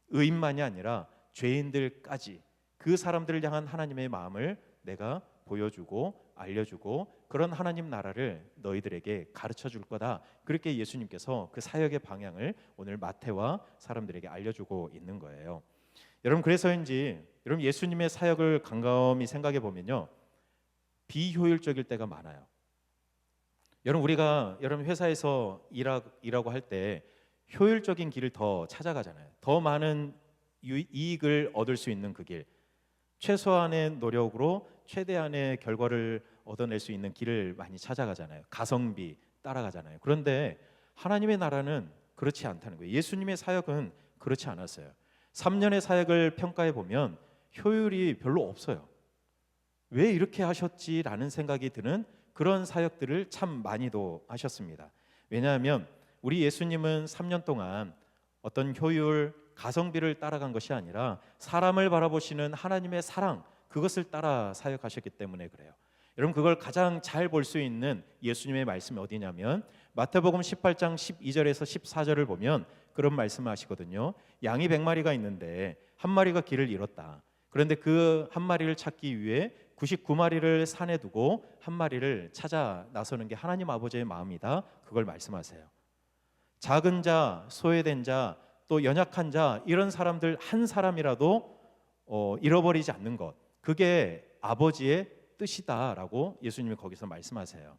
의인만이 아니라 죄인들까지 그 사람들을 향한 하나님의 마음을 내가 보여주고 알려주고 그런 하나님 나라를 너희들에게 가르쳐 줄 거다. 그렇게 예수님께서 그 사역의 방향을 오늘 마태와 사람들에게 알려주고 있는 거예요. 여러분, 그래서인지 여러분 예수님의 사역을 곰곰이 생각해 보면요, 비효율적일 때가 많아요. 여러분 회사에서 일하고 할 때 효율적인 길을 더 찾아가잖아요. 더 많은 이익을 얻을 수 있는 그 길, 최소한의 노력으로 최대한의 결과를 얻어낼 수 있는 길을 많이 찾아가잖아요. 가성비 따라가잖아요. 그런데 하나님의 나라는 그렇지 않다는 거예요. 예수님의 사역은 그렇지 않았어요. 3년의 사역을 평가해 보면 효율이 별로 없어요. 왜 이렇게 하셨지라는 생각이 드는 그런 사역들을 참 많이도 하셨습니다. 왜냐하면 우리 예수님은 3년 동안 어떤 효율, 가성비를 따라간 것이 아니라 사람을 바라보시는 하나님의 사랑, 그것을 따라 사역하셨기 때문에 그래요. 여러분, 그걸 가장 잘 볼 수 있는 예수님의 말씀이 어디냐면 마태복음 18장 12절에서 14절을 보면 그런 말씀을 하시거든요. 양이 100마리가 있는데 한 마리가 길을 잃었다. 그런데 그 한 마리를 찾기 위해 99마리를 산에 두고 한 마리를 찾아 나서는 게 하나님 아버지의 마음이다. 그걸 말씀하세요. 작은 자, 소외된 자, 또 연약한 자, 이런 사람들 한 사람이라도 잃어버리지 않는 것, 그게 아버지의 뜻이다라고 예수님이 거기서 말씀하세요.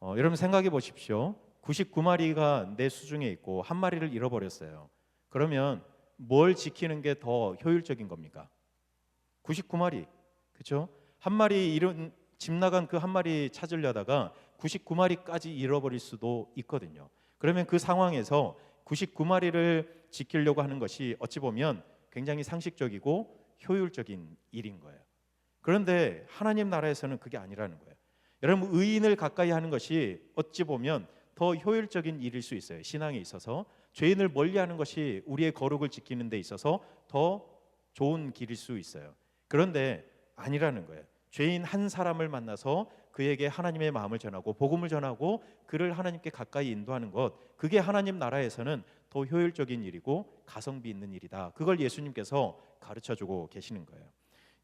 여러분 생각해 보십시오. 99마리가 내 수중에 있고 한 마리를 잃어버렸어요. 그러면 뭘 지키는 게 더 효율적인 겁니까? 99마리, 그렇죠? 한 마리 집 나간 그 한 마리 찾으려다가 99마리까지 잃어버릴 수도 있거든요. 그러면 그 상황에서 99마리를 지키려고 하는 것이 어찌 보면 굉장히 상식적이고 효율적인 일인 거예요. 그런데 하나님 나라에서는 그게 아니라는 거예요. 여러분, 의인을 가까이 하는 것이 어찌 보면 더 효율적인 일일 수 있어요. 신앙에 있어서 죄인을 멀리하는 것이 우리의 거룩을 지키는 데 있어서 더 좋은 길일 수 있어요. 그런데 아니라는 거예요. 죄인 한 사람을 만나서 그에게 하나님의 마음을 전하고 복음을 전하고 그를 하나님께 가까이 인도하는 것, 그게 하나님 나라에서는 더 효율적인 일이고 가성비 있는 일이다. 그걸 예수님께서 가르쳐주고 계시는 거예요.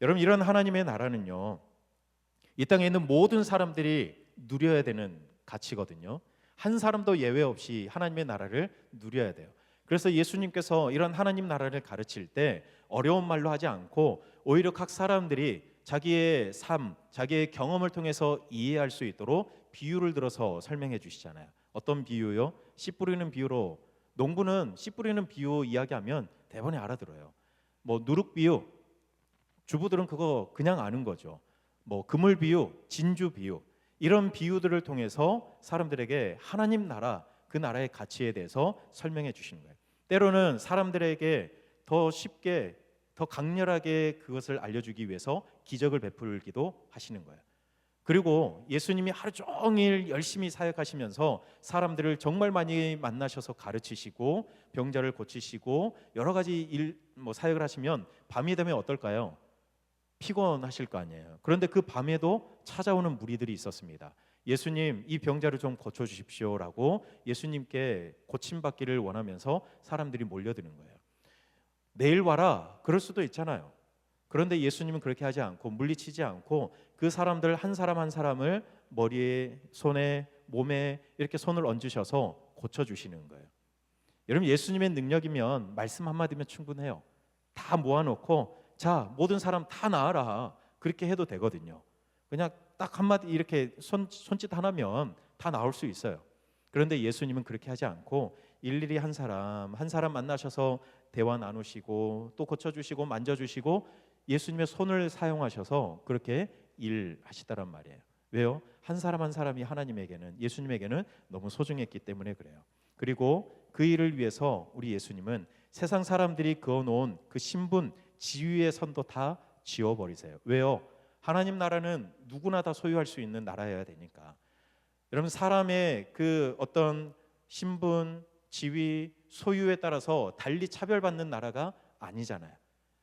여러분, 이런 하나님의 나라는요, 이 땅에 있는 모든 사람들이 누려야 되는 가치거든요. 한 사람도 예외 없이 하나님의 나라를 누려야 돼요. 그래서 예수님께서 이런 하나님 나라를 가르칠 때 어려운 말로 하지 않고 오히려 각 사람들이 자기의 삶, 자기의 경험을 통해서 이해할 수 있도록 비유를 들어서 설명해 주시잖아요. 어떤 비유요? 씨 뿌리는 비유로. 농부는 씨 뿌리는 비유 이야기하면 대번에 알아들어요. 뭐 누룩 비유, 주부들은 그거 그냥 아는 거죠. 뭐 그물 비유, 진주 비유, 이런 비유들을 통해서 사람들에게 하나님 나라, 그 나라의 가치에 대해서 설명해 주시는 거예요. 때로는 사람들에게 더 쉽게, 더 강렬하게 그것을 알려주기 위해서 기적을 베풀기도 하시는 거예요. 그리고 예수님이 하루 종일 열심히 사역하시면서 사람들을 정말 많이 만나셔서 가르치시고 병자를 고치시고 여러 가지 사역을 하시면 밤이 되면 어떨까요? 피곤하실 거 아니에요. 그런데 그 밤에도 찾아오는 무리들이 있었습니다. 예수님, 이 병자를 좀 고쳐주십시오라고 예수님께 고침받기를 원하면서 사람들이 몰려드는 거예요. 내일 와라, 그럴 수도 있잖아요. 그런데 예수님은 그렇게 하지 않고, 물리치지 않고 그 사람들 한 사람 한 사람을 머리에, 손에, 몸에 이렇게 손을 얹으셔서 고쳐주시는 거예요. 여러분, 예수님의 능력이면 말씀 한마디면 충분해요. 다 모아놓고 자, 모든 사람 다 나아라, 그렇게 해도 되거든요. 그냥 딱 한마디 이렇게 손짓 하나면 다 나올 수 있어요. 그런데 예수님은 그렇게 하지 않고 일일이 한 사람 한 사람 만나셔서 대화 나누시고 또 고쳐주시고 만져주시고 예수님의 손을 사용하셔서 그렇게 일하시다란 말이에요. 왜요? 한 사람 한 사람이 하나님에게는, 예수님에게는 너무 소중했기 때문에 그래요. 그리고 그 일을 위해서 우리 예수님은 세상 사람들이 그어놓은 그 신분, 지위의 선도 다 지워버리세요. 왜요? 하나님 나라는 누구나 다 소유할 수 있는 나라여야 되니까. 여러분, 사람의 그 어떤 신분, 지위, 소유에 따라서 달리 차별받는 나라가 아니잖아요.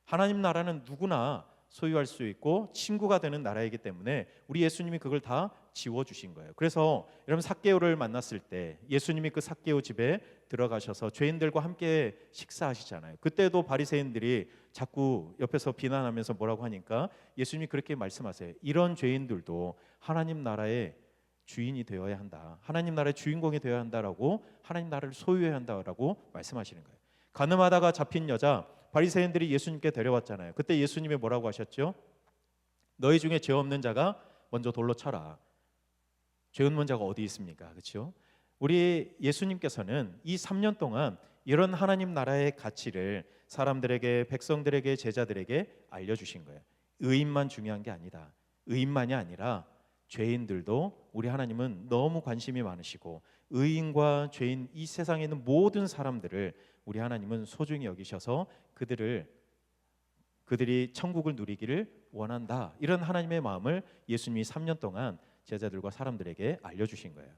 하나님 나라는 누구나 소유할 수 있고 친구가 되는 나라이기 때문에 우리 예수님이 그걸 다 지워주신 거예요. 그래서 여러분, 삭개오를 만났을 때 예수님이 그 삭개오 집에 들어가셔서 죄인들과 함께 식사하시잖아요. 그때도 바리새인들이 자꾸 옆에서 비난하면서 뭐라고 하니까 예수님이 그렇게 말씀하세요. 이런 죄인들도 하나님 나라의 주인이 되어야 한다, 하나님 나라의 주인공이 되어야 한다라고, 하나님 나라를 소유해야 한다라고 말씀하시는 거예요. 가늠하다가 잡힌 여자, 바리새인들이 예수님께 데려왔잖아요. 그때 예수님이 뭐라고 하셨죠? 너희 중에 죄 없는 자가 먼저 돌로 쳐라. 죄 없는 자가 어디 있습니까? 그렇죠? 우리 예수님께서는 이 3년 동안 이런 하나님 나라의 가치를 사람들에게, 백성들에게, 제자들에게 알려주신 거예요. 의인만 중요한 게 아니다. 의인만이 아니라 죄인들도 우리 하나님은 너무 관심이 많으시고, 의인과 죄인, 이 세상에 있는 모든 사람들을 우리 하나님은 소중히 여기셔서 그들이 천국을 누리기를 원한다. 이런 하나님의 마음을 예수님이 3년 동안 제자들과 사람들에게 알려주신 거예요.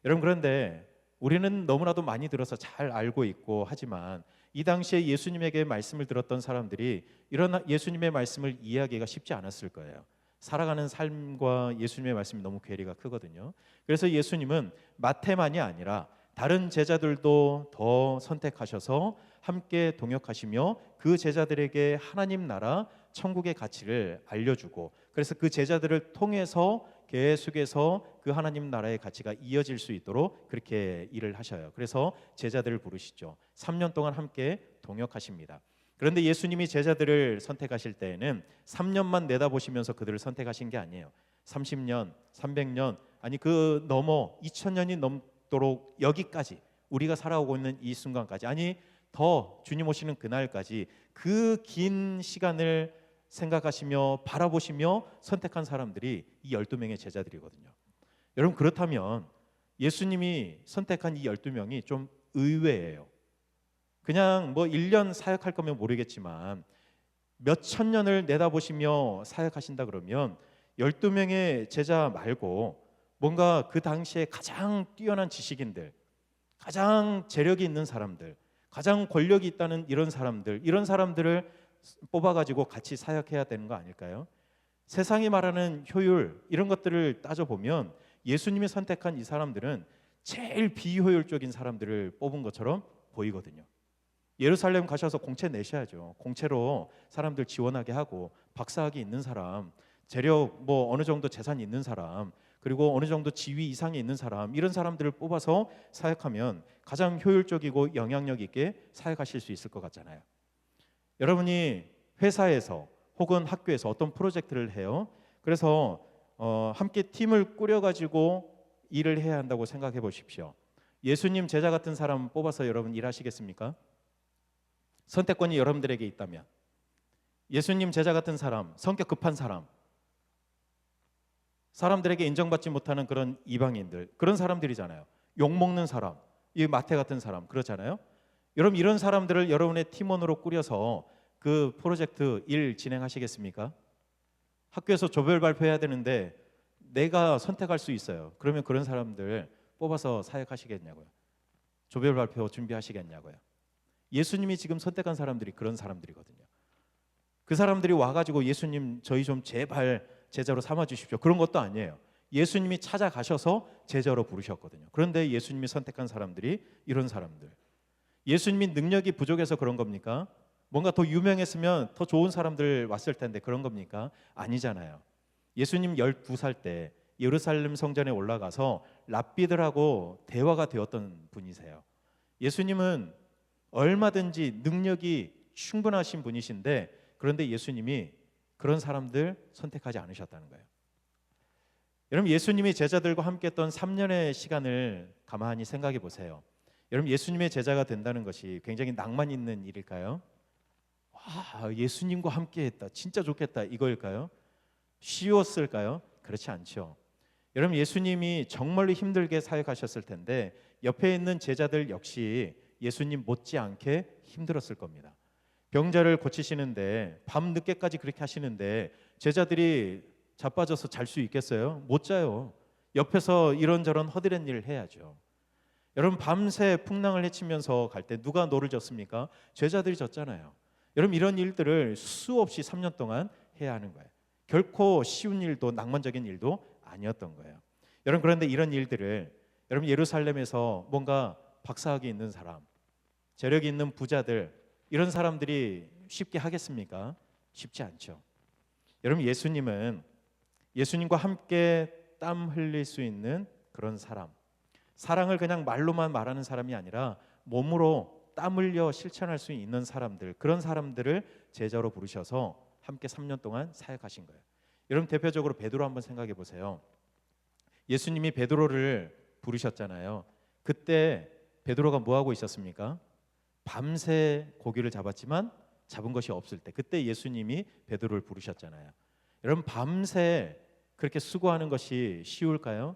여러분, 그런데 우리는 너무나도 많이 들어서 잘 알고 있고 하지만 이 당시에 예수님에게 말씀을 들었던 사람들이 이런 예수님의 말씀을 이해하기가 쉽지 않았을 거예요. 살아가는 삶과 예수님의 말씀이 너무 괴리가 크거든요. 그래서 예수님은 마태만이 아니라 다른 제자들도 더 선택하셔서 함께 동역하시며 그 제자들에게 하나님 나라, 천국의 가치를 알려주고, 그래서 그 제자들을 통해서 계속해서 그 하나님 나라의 가치가 이어질 수 있도록 그렇게 일을 하셔요. 그래서 제자들을 부르시죠. 3년 동안 함께 동역하십니다. 그런데 예수님이 제자들을 선택하실 때에는 3년만 내다보시면서 그들을 선택하신 게 아니에요. 30년, 300년, 아니 그 넘어 2000년이 넘도록 여기까지, 우리가 살아오고 있는 이 순간까지, 아니 더 주님 오시는 그날까지 그 긴 시간을 생각하시며 바라보시며 선택한 사람들이 이 12명의 제자들이거든요. 여러분, 그렇다면 예수님이 선택한 이 12명이 좀 의외예요. 그냥 뭐 1년 사역할 거면 모르겠지만 몇 천 년을 내다보시며 사역하신다 그러면 12명의 제자 말고 뭔가 그 당시에 가장 뛰어난 지식인들, 가장 재력이 있는 사람들, 가장 권력이 있다는 이런 사람들을 뽑아가지고 같이 사역해야 되는 거 아닐까요? 세상이 말하는 효율 이런 것들을 따져보면 예수님이 선택한 이 사람들은 제일 비효율적인 사람들을 뽑은 것처럼 보이거든요. 예루살렘 가셔서 공채 내셔야죠. 공채로 사람들 지원하게 하고 박사학위 있는 사람, 재력 뭐 어느 정도 재산이 있는 사람, 그리고 어느 정도 지위 이상에 있는 사람, 이런 사람들을 뽑아서 사역하면 가장 효율적이고 영향력 있게 사역하실 수 있을 것 같잖아요. 여러분이 회사에서 혹은 학교에서 어떤 프로젝트를 해요. 그래서 함께 팀을 꾸려가지고 일을 해야 한다고 생각해 보십시오. 예수님 제자 같은 사람 뽑아서 여러분 일하시겠습니까? 선택권이 여러분들에게 있다면 예수님 제자 같은 사람, 성격 급한 사람, 사람들에게 인정받지 못하는 그런 이방인들, 그런 사람들이잖아요. 욕먹는 사람, 이 마태 같은 사람, 그렇잖아요. 여러분 이런 사람들을 여러분의 팀원으로 꾸려서 그 프로젝트 일 진행하시겠습니까? 학교에서 조별 발표해야 되는데 내가 선택할 수 있어요. 그러면 그런 사람들 뽑아서 사역하시겠냐고요. 조별 발표 준비하시겠냐고요. 예수님이 지금 선택한 사람들이 그런 사람들이거든요. 그 사람들이 와가지고 예수님 저희 좀 제발 제자로 삼아 주십시오. 그런 것도 아니에요. 예수님이 찾아가셔서 제자로 부르셨거든요. 그런데 예수님이 선택한 사람들이 이런 사람들. 예수님이 능력이 부족해서 그런 겁니까? 뭔가 더 유명했으면 더 좋은 사람들 왔을 텐데 그런 겁니까? 아니잖아요. 예수님 12살 때 예루살렘 성전에 올라가서 랍비들하고 대화가 되었던 분이세요. 예수님은 얼마든지 능력이 충분하신 분이신데 그런데 예수님이 그런 사람들 선택하지 않으셨다는 거예요. 여러분 예수님이 제자들과 함께 했던 3년의 시간을 가만히 생각해 보세요. 여러분 예수님의 제자가 된다는 것이 굉장히 낭만 있는 일일까요? 와, 예수님과 함께 했다. 진짜 좋겠다. 이거일까요? 쉬웠을까요? 그렇지 않죠. 여러분 예수님이 정말로 힘들게 사역하셨을 텐데 옆에 있는 제자들 역시 예수님 못지않게 힘들었을 겁니다. 병자를 고치시는데 밤 늦게까지 그렇게 하시는데 제자들이 자빠져서 잘 수 있겠어요? 못 자요. 옆에서 이런저런 허드렛 일을 해야죠. 여러분 밤새 풍랑을 헤치면서 갈 때 누가 노를 졌습니까? 제자들이 졌잖아요. 여러분 이런 일들을 수없이 3년 동안 해야 하는 거예요. 결코 쉬운 일도 낭만적인 일도 아니었던 거예요. 여러분 그런데 이런 일들을 여러분 예루살렘에서 뭔가 박사학위 있는 사람, 재력이 있는 부자들 이런 사람들이 쉽게 하겠습니까? 쉽지 않죠. 여러분 예수님은 예수님과 함께 땀 흘릴 수 있는 그런 사람, 사랑을 그냥 말로만 말하는 사람이 아니라 몸으로 땀 흘려 실천할 수 있는 사람들, 그런 사람들을 제자로 부르셔서 함께 3년 동안 사역하신 거예요. 여러분 대표적으로 베드로 한번 생각해 보세요. 예수님이 베드로를 부르셨잖아요. 그때 베드로가 뭐 하고 있었습니까? 밤새 고기를 잡았지만 잡은 것이 없을 때 그때 예수님이 베드로를 부르셨잖아요. 여러분 밤새 그렇게 수고하는 것이 쉬울까요?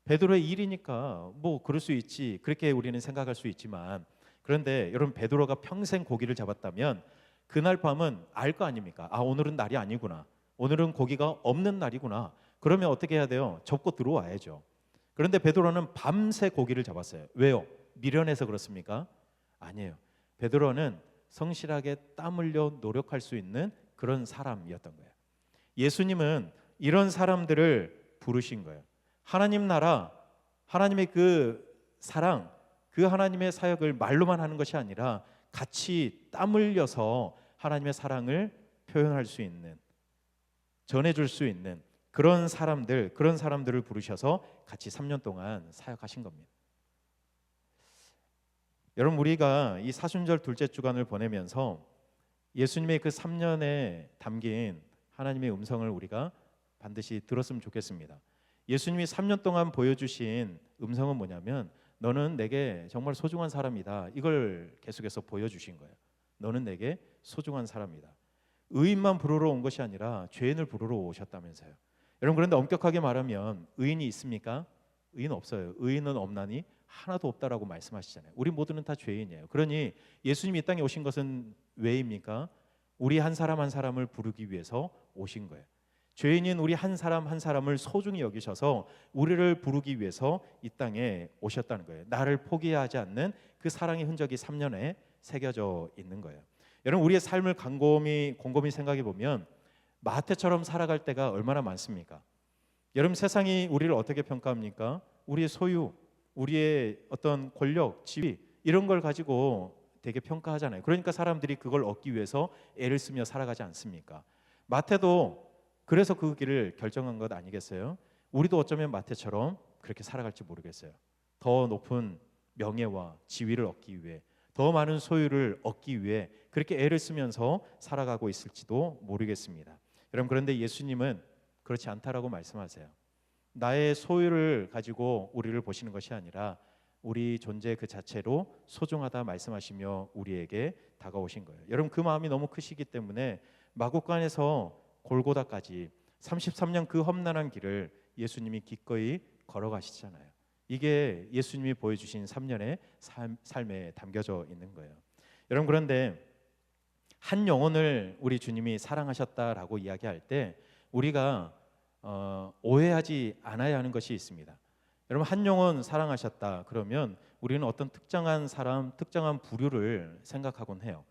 베드로의 일이니까 뭐 그럴 수 있지 그렇게 우리는 생각할 수 있지만 그런데 여러분 베드로가 평생 고기를 잡았다면 그날 밤은 알 거 아닙니까? 아 오늘은 날이 아니구나. 오늘은 고기가 없는 날이구나. 그러면 어떻게 해야 돼요? 접고 들어와야죠. 그런데 베드로는 밤새 고기를 잡았어요. 왜요? 미련해서 그렇습니까? 아니에요. 베드로는 성실하게 땀 흘려 노력할 수 있는 그런 사람이었던 거예요. 예수님은 이런 사람들을 부르신 거예요. 하나님 나라, 하나님의 그 사랑, 그 하나님의 사역을 말로만 하는 것이 아니라 같이 땀 흘려서 하나님의 사랑을 표현할 수 있는, 전해줄 수 있는 그런 사람들을 부르셔서 같이 3년 동안 사역하신 겁니다. 여러분 우리가 이 사순절 둘째 주간을 보내면서 예수님의 그 3년에 담긴 하나님의 음성을 우리가 반드시 들었으면 좋겠습니다. 예수님이 3년 동안 보여주신 음성은 뭐냐면 너는 내게 정말 소중한 사람이다. 이걸 계속해서 보여주신 거예요. 너는 내게 소중한 사람이다. 의인만 부르러 온 것이 아니라 죄인을 부르러 오셨다면서요. 여러분 그런데 엄격하게 말하면 의인이 있습니까? 의인 없어요. 의인은 없나니 하나도 없다라고 말씀하시잖아요. 우리 모두는 다 죄인이에요. 그러니 예수님이 이 땅에 오신 것은 왜입니까? 우리 한 사람 한 사람을 부르기 위해서 오신 거예요. 죄인인 우리 한 사람 한 사람을 소중히 여기셔서 우리를 부르기 위해서 이 땅에 오셨다는 거예요. 나를 포기하지 않는 그 사랑의 흔적이 3년에 새겨져 있는 거예요. 여러분, 우리의 삶을 곰곰이 생각해 보면 마태처럼 살아갈 때가 얼마나 많습니까? 여러분, 세상이 우리를 어떻게 평가합니까? 우리의 소유, 우리의 어떤 권력, 지위 이런 걸 가지고 되게 평가하잖아요. 그러니까 사람들이 그걸 얻기 위해서 애를 쓰며 살아가지 않습니까? 마태도 그래서 그 길을 결정한 것 아니겠어요? 우리도 어쩌면 마태처럼 그렇게 살아갈지 모르겠어요. 더 높은 명예와 지위를 얻기 위해, 더 많은 소유를 얻기 위해 그렇게 애를 쓰면서 살아가고 있을지도 모르겠습니다. 여러분, 그런데 예수님은 그렇지 않다라고 말씀하세요. 나의 소유를 가지고 우리를 보시는 것이 아니라 우리 존재 그 자체로 소중하다 말씀하시며 우리에게 다가오신 거예요. 여러분, 그 마음이 너무 크시기 때문에 마구간에서 골고다까지 33년 그 험난한 길을 예수님이 기꺼이 걸어가시잖아요. 이게 예수님이 보여주신 3년의 삶에 담겨져 있는 거예요. 여러분, 그런데 한 영혼을 우리 주님이 사랑하셨다라고 이야기할 때 우리가 오해하지 않아야 하는 것이 있습니다. 여러분, 한 영혼 사랑하셨다 그러면 우리는 어떤 특정한 사람, 특정한 부류를 생각하곤 해요.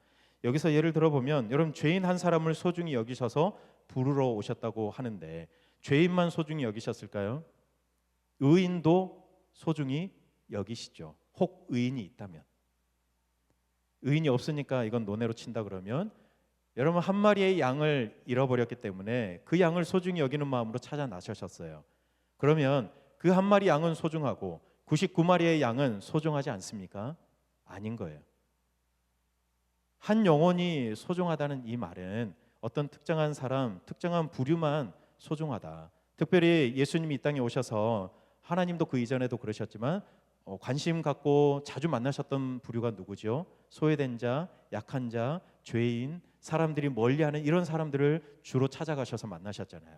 여기서 예를 들어보면 여러분, 죄인 한 사람을 소중히 여기셔서 부르러 오셨다고 하는데 죄인만 소중히 여기셨을까요? 의인도 소중히 여기시죠. 혹 의인이 있다면. 의인이 없으니까 이건 논외로 친다 그러면 여러분, 한 마리의 양을 잃어버렸기 때문에 그 양을 소중히 여기는 마음으로 찾아 나서셨어요. 그러면 그 한 마리 양은 소중하고 99마리의 양은 소중하지 않습니까? 아닌 거예요. 한 영혼이 소중하다는 이 말은 어떤 특정한 사람, 특정한 부류만 소중하다. 특별히 예수님이 이 땅에 오셔서 하나님도 그 이전에도 그러셨지만 관심 갖고 자주 만나셨던 부류가 누구죠? 소외된 자, 약한 자, 죄인, 사람들이 멀리하는 이런 사람들을 주로 찾아가셔서 만나셨잖아요.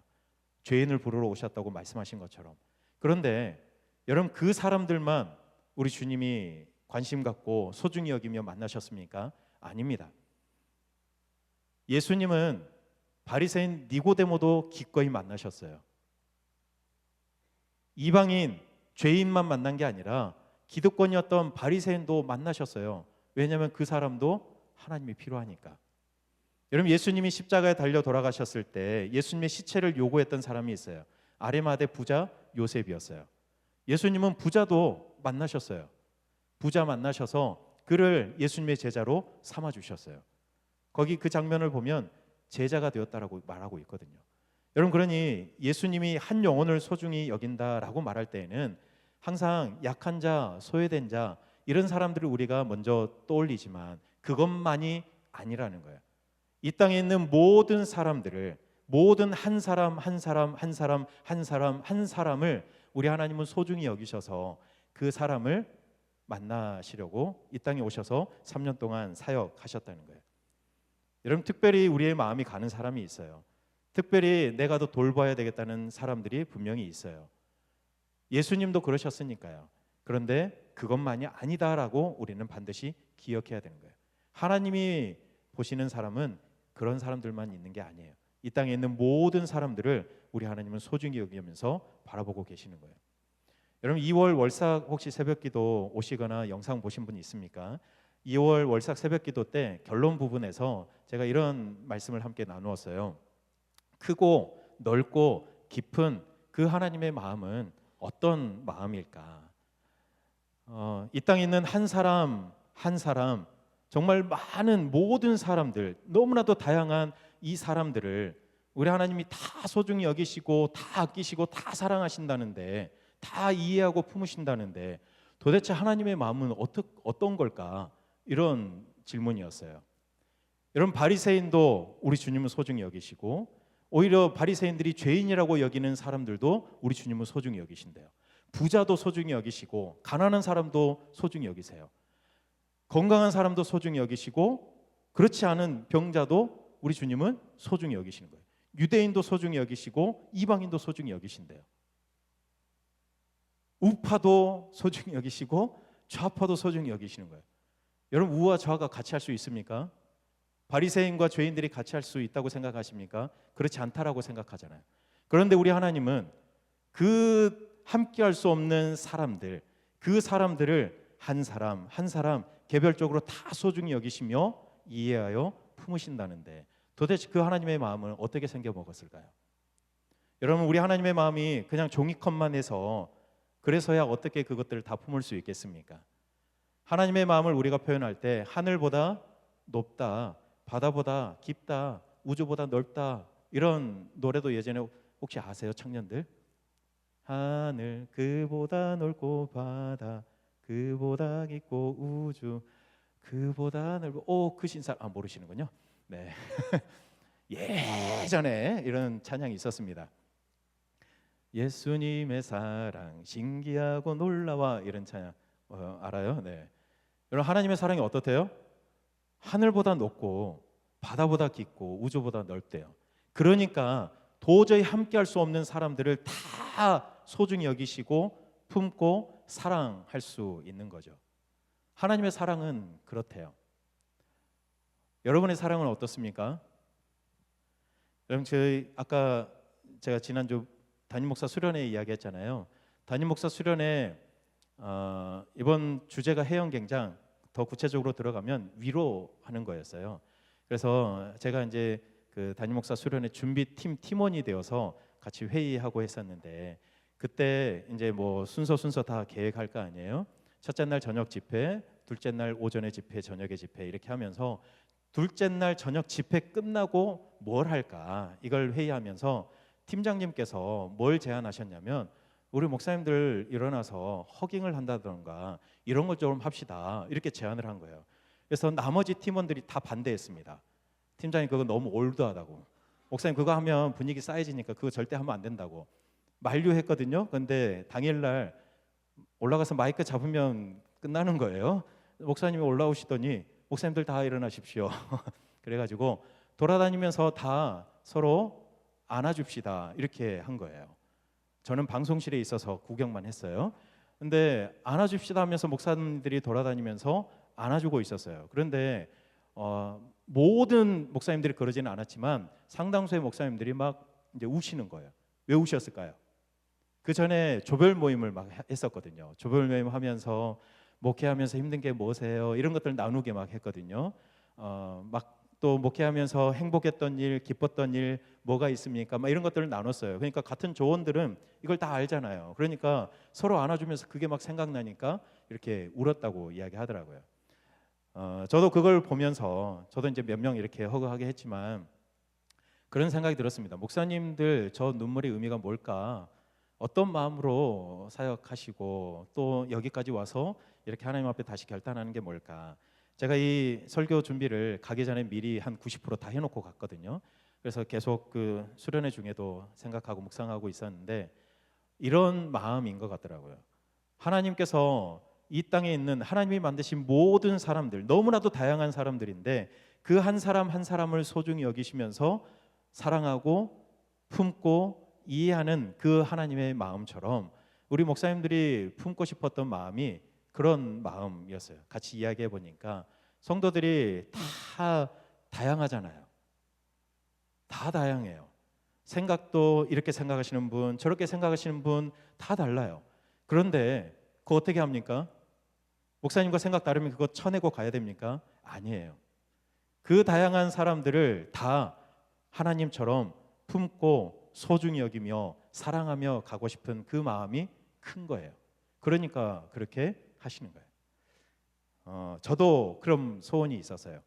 죄인을 부르러 오셨다고 말씀하신 것처럼. 그런데 여러분, 그 사람들만 우리 주님이 관심 갖고 소중히 여기며 만나셨습니까? 아닙니다. 예수님은 바리새인 니고데모도 기꺼이 만나셨어요. 이방인, 죄인만 만난 게 아니라 기득권이었던 바리새인도 만나셨어요. 왜냐하면 그 사람도 하나님이 필요하니까. 여러분, 예수님이 십자가에 달려 돌아가셨을 때 예수님의 시체를 요구했던 사람이 있어요. 아리마대 부자 요셉이었어요. 예수님은 부자도 만나셨어요. 부자 만나셔서 그를 예수님의 제자로 삼아 주셨어요. 거기 그 장면을 보면 제자가 되었다라고 말하고 있거든요. 여러분, 그러니 예수님이 한 영혼을 소중히 여긴다라고 말할 때에는 항상 약한 자, 소외된 자 이런 사람들을 우리가 먼저 떠올리지만 그것만이 아니라는 거예요. 이 땅에 있는 모든 사람들을, 모든 한 사람 한 사람 한 사람 한 사람 한 사람을 우리 하나님은 소중히 여기셔서 그 사람을 만나시려고 이 땅에 오셔서 3년 동안 사역하셨다는 거예요. 여러분, 특별히 우리의 마음이 가는 사람이 있어요. 특별히 내가 더 돌봐야 되겠다는 사람들이 분명히 있어요. 예수님도 그러셨으니까요. 그런데 그것만이 아니다라고 우리는 반드시 기억해야 되는 거예요. 하나님이 보시는 사람은 그런 사람들만 있는 게 아니에요. 이 땅에 있는 모든 사람들을 우리 하나님은 소중히 여기면서 바라보고 계시는 거예요. 여러분, 2월 월삭 혹시 새벽기도 오시거나 영상 보신 분 있습니까? 2월 월삭 새벽기도 때 결론 부분에서 제가 이런 말씀을 함께 나누었어요. 크고 넓고 깊은 그 하나님의 마음은 어떤 마음일까? 이 땅에 있는 한 사람 한 사람, 정말 많은 모든 사람들, 너무나도 다양한 이 사람들을 우리 하나님이 다 소중히 여기시고 다 아끼시고 다 사랑하신다는데, 다 이해하고 품으신다는데 도대체 하나님의 마음은 어떤 걸까? 이런 질문이었어요. 여러분, 바리새인도 우리 주님은 소중히 여기시고 오히려 바리새인들이 죄인이라고 여기는 사람들도 우리 주님은 소중히 여기신대요. 부자도 소중히 여기시고 가난한 사람도 소중히 여기세요. 건강한 사람도 소중히 여기시고 그렇지 않은 병자도 우리 주님은 소중히 여기시는 거예요. 유대인도 소중히 여기시고 이방인도 소중히 여기신대요. 우파도 소중히 여기시고 좌파도 소중히 여기시는 거예요. 여러분, 우와 좌가 같이 할 수 있습니까? 바리새인과 죄인들이 같이 할 수 있다고 생각하십니까? 그렇지 않다라고 생각하잖아요. 그런데 우리 하나님은 그 함께 할 수 없는 사람들, 그 사람들을 한 사람 한 사람 개별적으로 다 소중히 여기시며 이해하여 품으신다는데, 도대체 그 하나님의 마음은 어떻게 생겨 먹었을까요? 여러분, 우리 하나님의 마음이 그냥 종이컵만 해서 그래서야 어떻게 그것들을 다 품을 수 있겠습니까? 하나님의 마음을 우리가 표현할 때 하늘보다 높다, 바다보다 깊다, 우주보다 넓다, 이런 노래도 예전에 혹시 아세요, 청년들? 하늘 그보다 넓고 바다 그보다 깊고 우주 그보다 넓고 그 신사 모르시는군요. 네. 예전에 이런 찬양이 있었습니다. 예수님의 사랑 신기하고 놀라워, 이런 찬양 알아요? 네. 여러분, 하나님의 사랑이 어떻대요? 하늘보다 높고 바다보다 깊고 우주보다 넓대요. 그러니까 도저히 함께할 수 없는 사람들을 다 소중히 여기시고 품고 사랑할 수 있는 거죠. 하나님의 사랑은 그렇대요. 여러분의 사랑은 어떻습니까? 여러분, 아까 제가 지난주 담임 목사 수련회 이야기했잖아요. 담임 목사 수련회 이번 주제가 해영갱장, 더 구체적으로 들어가면 위로하는 거였어요. 그래서 제가 이제 그 담임 목사 수련회 준비팀 팀원이 되어서 같이 회의하고 했었는데, 그때 이제 뭐 순서 다 계획할 거 아니에요. 첫째 날 저녁 집회, 둘째 날 오전에 집회, 저녁에 집회, 이렇게 하면서 둘째 날 저녁 집회 끝나고 뭘 할까, 이걸 회의하면서 팀장님께서 뭘 제안하셨냐면, 우리 목사님들 일어나서 허깅을 한다던가 이런 걸 좀 합시다, 이렇게 제안을 한 거예요. 그래서 나머지 팀원들이 다 반대했습니다. 팀장님 그거 너무 올드하다고, 목사님 그거 하면 분위기 쌓여지니까 그거 절대 하면 안 된다고 만류했거든요. 그런데 당일날 올라가서 마이크 잡으면 끝나는 거예요. 목사님이 올라오시더니 목사님들 다 일어나십시오. 그래가지고 돌아다니면서 다 서로 안아줍시다, 이렇게 한 거예요. 저는 방송실에 있어서 구경만 했어요. 근데 안아줍시다 하면서 목사님들이 돌아다니면서 안아주고 있었어요. 그런데 모든 목사님들이 그러지는 않았지만 상당수의 목사님들이 막 이제 우시는 거예요. 왜 우셨을까요? 그 전에 조별 모임을 막 했었거든요. 조별 모임 하면서 목회하면서 힘든 게 뭐세요? 이런 것들 나누게 막 했거든요. 막 또 목회하면서 행복했던 일, 기뻤던 일 뭐가 있습니까? 막 이런 것들을 나눴어요. 그러니까 같은 조원들은 이걸 다 알잖아요. 그러니까 서로 안아주면서 그게 막 생각나니까 이렇게 울었다고 이야기하더라고요. 저도 그걸 보면서 저도 이제 몇 명 이렇게 허그하게 했지만 그런 생각이 들었습니다. 목사님들 저 눈물의 의미가 뭘까? 어떤 마음으로 사역하시고 또 여기까지 와서 이렇게 하나님 앞에 다시 결단하는 게 뭘까? 제가 이 설교 준비를 가기 전에 미리 한 90% 다 해놓고 갔거든요. 그래서 계속 그 수련회 중에도 생각하고 묵상하고 있었는데 이런 마음인 것 같더라고요. 하나님께서 이 땅에 있는 하나님이 만드신 모든 사람들, 너무나도 다양한 사람들인데 그 한 사람 한 사람을 소중히 여기시면서 사랑하고 품고 이해하는 그 하나님의 마음처럼 우리 목사님들이 품고 싶었던 마음이 그런 마음이었어요. 같이 이야기해 보니까 성도들이 다 다양하잖아요. 다 다양해요. 생각도 이렇게 생각하시는 분, 저렇게 생각하시는 분 다 달라요. 그런데 그거 어떻게 합니까? 목사님과 생각 다르면 그거 쳐내고 가야 됩니까? 아니에요. 그 다양한 사람들을 다 하나님처럼 품고 소중히 여기며 사랑하며 가고 싶은 그 마음이 큰 거예요. 그러니까 그렇게 하시는 거예요. 저도 그런 소원이 있었어요.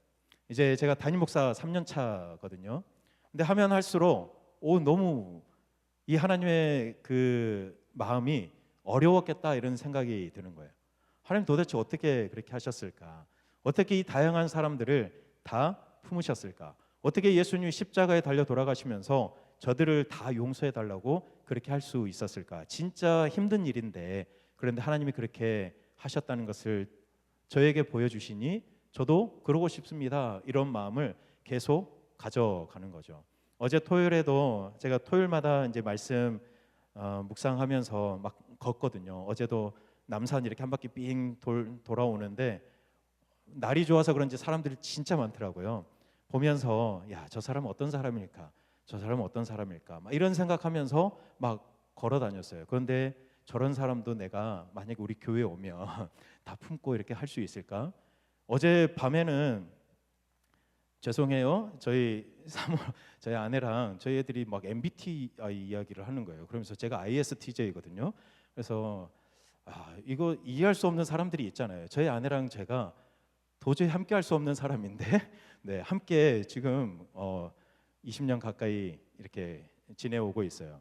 이제 제가 담임 목사 3년 차거든요. 근데 하면 할수록 너무 이 하나님의 그 마음이 어려웠겠다, 이런 생각이 드는 거예요. 하나님 도대체 어떻게 그렇게 하셨을까? 어떻게 이 다양한 사람들을 다 품으셨을까? 어떻게 예수님이 십자가에 달려 돌아가시면서 저들을 다 용서해 달라고 그렇게 할 수 있었을까? 진짜 힘든 일인데 그런데 하나님이 그렇게 하셨다는 것을 저에게 보여주시니 저도 그러고 싶습니다, 이런 마음을 계속 가져가는 거죠. 어제 토요일에도 제가 토요일마다 이제 말씀 묵상하면서 막 걷거든요. 어제도 남산 이렇게 한 바퀴 삥 돌아오는데 날이 좋아서 그런지 사람들이 진짜 많더라고요. 보면서 야, 저 사람은 어떤 사람일까? 저 사람은 어떤 사람일까? 막 이런 생각하면서 막 걸어 다녔어요. 그런데 저런 사람도 내가 만약에 우리 교회에 오면 다 품고 이렇게 할 수 있을까? 어제 밤에는 죄송해요. 저희 아내랑 저희 애들이 막 MBTI 이야기를 하는 거예요. 그러면서 제가 ISTJ거든요. 그래서 이거 이해할 수 없는 사람들이 있잖아요. 저희 아내랑 제가 도저히 함께 할 수 없는 사람인데 네, 함께 지금 20년 가까이 이렇게 지내오고 있어요.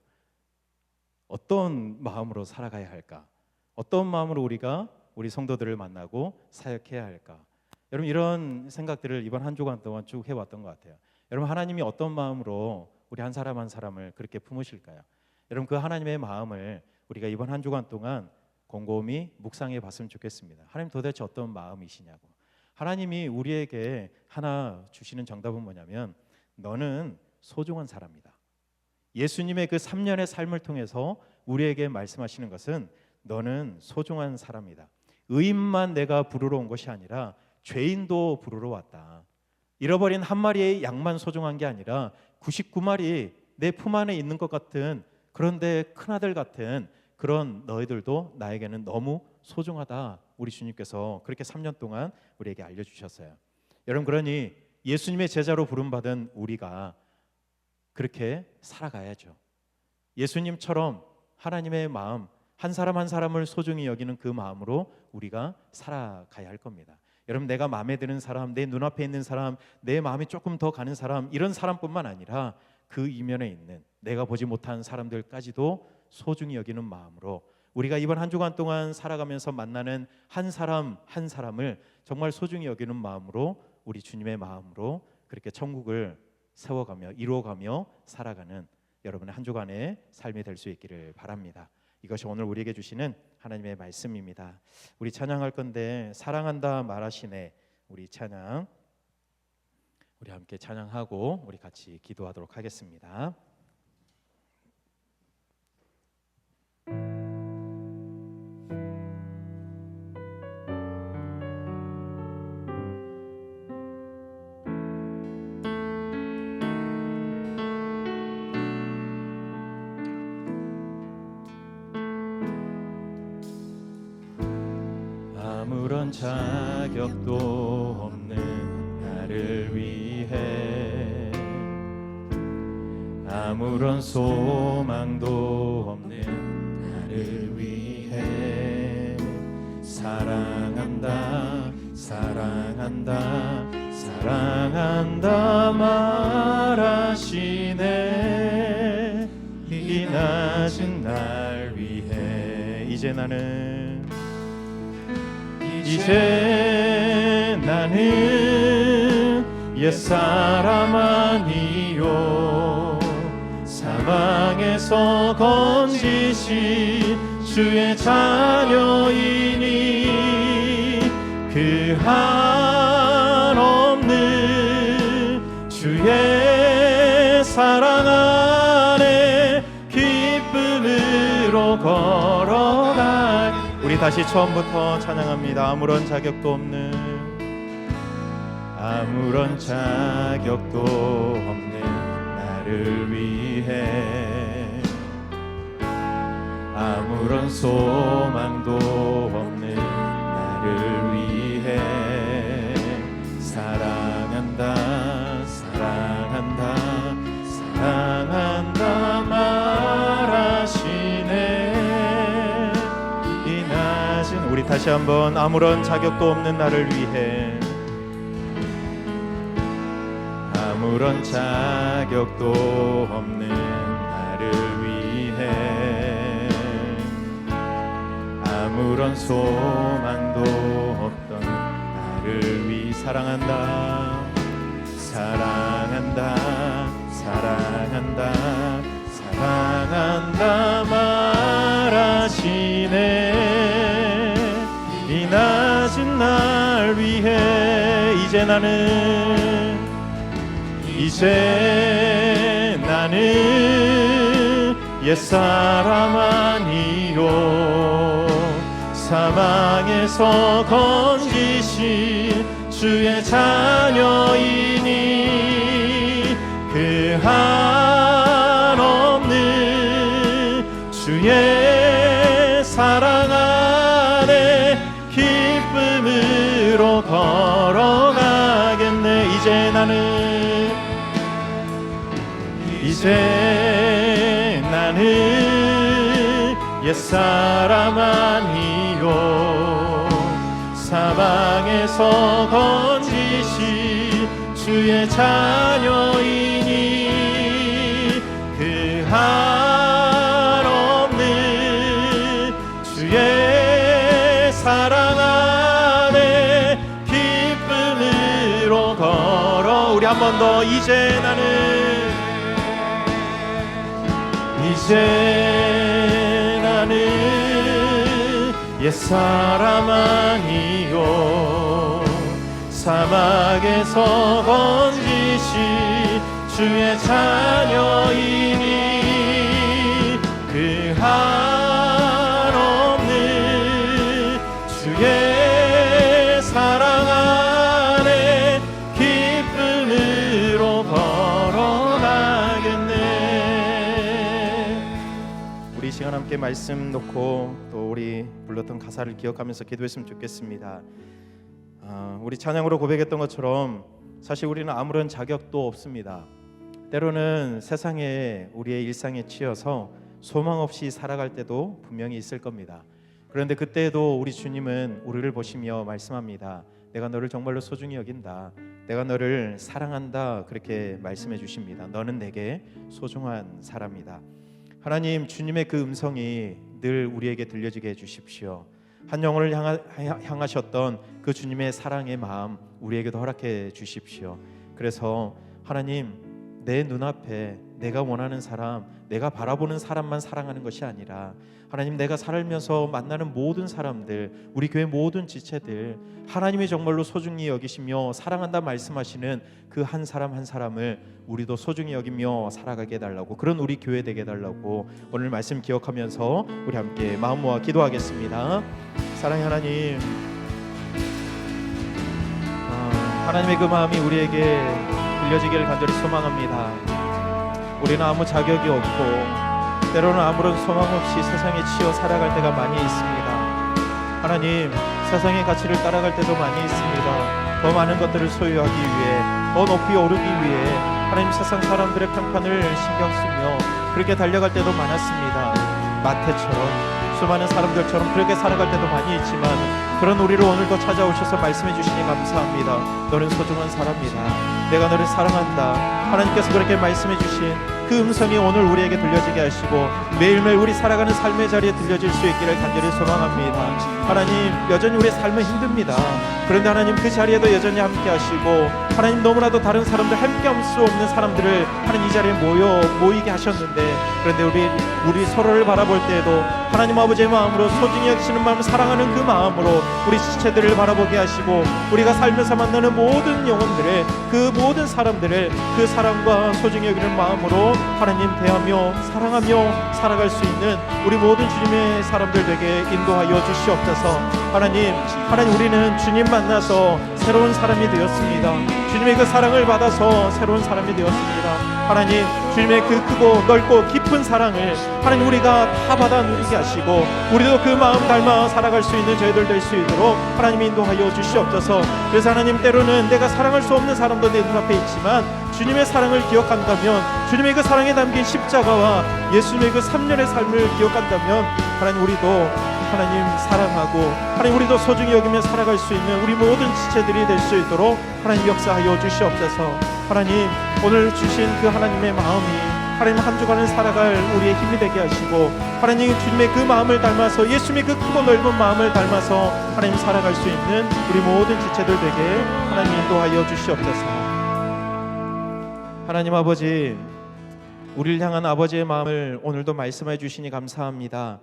어떤 마음으로 살아가야 할까? 어떤 마음으로 우리가 우리 성도들을 만나고 사역해야 할까? 여러분 이런 생각들을 이번 한 주간 동안 쭉 해왔던 것 같아요. 여러분 하나님이 어떤 마음으로 우리 한 사람 한 사람을 그렇게 품으실까요? 여러분 그 하나님의 마음을 우리가 이번 한 주간 동안 곰곰이 묵상해 봤으면 좋겠습니다. 하나님 도대체 어떤 마음이시냐고. 하나님이 우리에게 하나 주시는 정답은 뭐냐면 너는 소중한 사람이다. 예수님의 그 3년의 삶을 통해서 우리에게 말씀하시는 것은 너는 소중한 사람이다. 의인만 내가 부르러 온 것이 아니라 죄인도 부르러 왔다. 잃어버린 한 마리의 양만 소중한 게 아니라 99마리 내 품 안에 있는 것 같은 그런데 큰아들 같은 그런 너희들도 나에게는 너무 소중하다. 우리 주님께서 그렇게 3년 동안 우리에게 알려주셨어요. 여러분 그러니 예수님의 제자로 부름받은 우리가 그렇게 살아가야죠. 예수님처럼 하나님의 마음 한 사람 한 사람을 소중히 여기는 그 마음으로 우리가 살아가야 할 겁니다. 여러분 내가 마음에 드는 사람, 내 눈앞에 있는 사람, 내 마음이 조금 더 가는 사람 이런 사람뿐만 아니라 그 이면에 있는 내가 보지 못한 사람들까지도 소중히 여기는 마음으로 우리가 이번 한 주간 동안 살아가면서 만나는 한 사람 한 사람을 정말 소중히 여기는 마음으로 우리 주님의 마음으로 그렇게 천국을 세워가며 이루어가며 살아가는 여러분의 한 주간의 삶이 될 수 있기를 바랍니다. 이것이 오늘 우리에게 주시는 하나님의 말씀입니다. 우리 찬양할 건데 사랑한다 말하시네 우리 찬양 우리 함께 찬양하고 우리 같이 기도하도록 하겠습니다. 아무런 자격도 없는 나를 위해 아무런 소망도 없는 나를 위해 사랑한다 사랑한다 사랑한다 말하시네 이 낮은 날 위해 이제 나는 옛사람 아니요 사망에서 건지신 주의 자녀이니 그 한없는 주의 사랑 안에 기쁨으로 걸어갈 우리 다시 처음부터 찬양합니다. 아무런 자격도 없는 나를 위해 아무런 소망도 없는 나를 위해 사랑한다 사랑한다 사랑한다 말하시네 이 낮은 우리 다시 한번 아무런 자격도 없는 나를 위해 아무런 자격도 없는 나를 위해 아무런 소망도 없던 나를 위해 사랑한다 사랑한다 사랑한다 사랑한다 말하시네 이 낮은 날 위해 이제 나는 옛사람 아니요 사망에서 건지신 주의 자녀이니 그 한없는 주의 사랑 안에 기쁨으로 걸어가겠네. 이제 나는 옛사람 아니요 사방에서 건지신 주의 자녀이니 그 한없는 주의 사랑 안에 기쁨으로 걸어. 우리 한 번 더. 이제 나는 옛사람 아니요 사막에서 건지신 주의 자녀이니 그 한없는 주의 사랑 안에 기쁨으로 걸어가겠네. 우리 이 시간 함께 말씀 놓고 또 우리 불렀던 가사를 기억하면서 기도했으면 좋겠습니다. 우리 찬양으로 고백했던 것처럼 사실 우리는 아무런 자격도 없습니다. 때로는 세상에 우리의 일상에 치여서 소망 없이 살아갈 때도 분명히 있을 겁니다. 그런데 그때에도 우리 주님은 우리를 보시며 말씀합니다. 내가 너를 정말로 소중히 여긴다. 내가 너를 사랑한다. 그렇게 말씀해 주십니다. 너는 내게 소중한 사람이다. 하나님, 주님의 그 음성이 늘 우리에게 들려지게 해주십시오. 한 영혼을 향하셨던 그 주님의 사랑의 마음 우리에게도 허락해 주십시오. 그래서 하나님, 내 눈앞에 내가 원하는 사람, 내가 바라보는 사람만 사랑하는 것이 아니라 하나님, 내가 살면서 만나는 모든 사람들, 우리 교회 모든 지체들 하나님이 정말로 소중히 여기시며 사랑한다 말씀하시는 그 한 사람 한 사람을 우리도 소중히 여기며 살아가게 해달라고, 그런 우리 교회 되게 해달라고 오늘 말씀 기억하면서 우리 함께 마음 모아 기도하겠습니다. 사랑의 하나님, 하나님의 그 마음이 우리에게 들려지기를 간절히 소망합니다. 우리는 아무 자격이 없고 때로는 아무런 소망 없이 세상에 치여 살아갈 때가 많이 있습니다. 하나님, 세상의 가치를 따라갈 때도 많이 있습니다. 더 많은 것들을 소유하기 위해, 더 높이 오르기 위해 하나님, 세상 사람들의 평판을 신경 쓰며 그렇게 달려갈 때도 많았습니다. 마태처럼, 수많은 사람들처럼 그렇게 살아갈 때도 많이 있지만 그런 우리를 오늘도 찾아오셔서 말씀해 주시니 감사합니다. 너는 소중한 사람이다. 내가 너를 사랑한다. 하나님께서 그렇게 말씀해 주신 그 음성이 오늘 우리에게 들려지게 하시고 매일매일 우리 살아가는 삶의 자리에 들려질 수 있기를 간절히 소망합니다. 하나님, 여전히 우리의 삶은 힘듭니다. 그런데 하나님, 그 자리에도 여전히 함께 하시고 하나님, 너무나도 다른 사람들, 함께 할 수 없는 사람들을 하나님 이 자리에 모이게 하셨는데, 그런데 우리 서로를 바라볼 때에도 하나님 아버지의 마음으로, 소중히 여기시는 마음, 사랑하는 그 마음으로 우리 지체들을 바라보게 하시고 우리가 살면서 만나는 모든 영혼들의, 그 모든 사람들을 그 사랑과 소중히 여기는 마음으로 하나님 대하며 사랑하며 살아갈 수 있는 우리 모든 주님의 사람들 되게 인도하여 주시옵소서. 하나님, 우리는 주님 만나서 새로운 사람이 되었습니다. 주님의 그 사랑을 받아서 새로운 사람이 되었습니다. 하나님, 주님의 그 크고 넓고 깊은 사랑을 하나님 우리가 다 받아 누리게 하시고 우리도 그 마음 닮아 살아갈 수 있는 저희들 될 수 있도록 하나님 인도하여 주시옵소서. 그래서 하나님, 때로는 내가 사랑할 수 없는 사람도 내 눈앞에 있지만 주님의 사랑을 기억한다면, 주님의 그 사랑에 담긴 십자가와 예수님의 그 3년의 삶을 기억한다면 하나님, 우리도 하나님 사랑하고 하나님 우리도 소중히 여기며 살아갈 수 있는 우리 모든 지체들이 될 수 있도록 하나님 역사하여 주시옵소서. 하나님, 오늘 주신 그 하나님의 마음이 하나님 한 주간을 살아갈 우리의 힘이 되게 하시고 하나님, 주님의 그 마음을 닮아서, 예수님의 그 크고 넓은 마음을 닮아서 하나님 살아갈 수 있는 우리 모든 지체들 되게 하나님 인도하여 주시옵소서. 하나님 아버지, 우리를 향한 아버지의 마음을 오늘도 말씀해 주시니 감사합니다.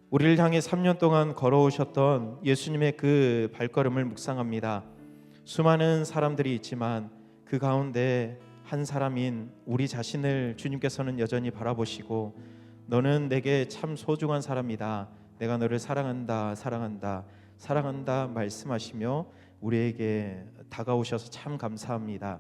우리를 향해 3년 동안 걸어오셨던 예수님의 그 발걸음을 묵상합니다. 수많은 사람들이 있지만 그 가운데 한 사람인 우리 자신을 주님께서는 여전히 바라보시고 너는 내게 참 소중한 사람이다. 내가 너를 사랑한다, 사랑한다, 사랑한다 말씀하시며 우리에게 다가오셔서 참 감사합니다.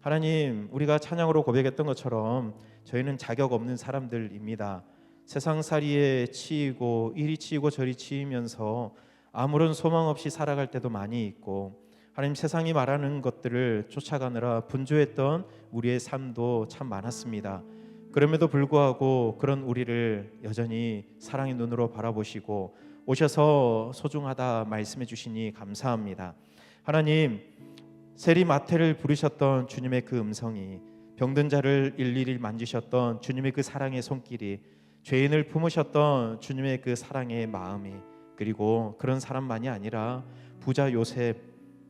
하나님, 우리가 찬양으로 고백했던 것처럼 저희는 자격 없는 사람들입니다. 세상살이에 치이고 이리 치이고 저리 치이면서 아무런 소망 없이 살아갈 때도 많이 있고, 하나님, 세상이 말하는 것들을 쫓아가느라 분주했던 우리의 삶도 참 많았습니다. 그럼에도 불구하고 그런 우리를 여전히 사랑의 눈으로 바라보시고 오셔서 소중하다 말씀해 주시니 감사합니다. 하나님, 세리마태를 부르셨던 주님의 그 음성이, 병든 자를 일일이 만지셨던 주님의 그 사랑의 손길이, 죄인을 품으셨던 주님의 그 사랑의 마음이, 그리고 그런 사람만이 아니라 부자 요셉,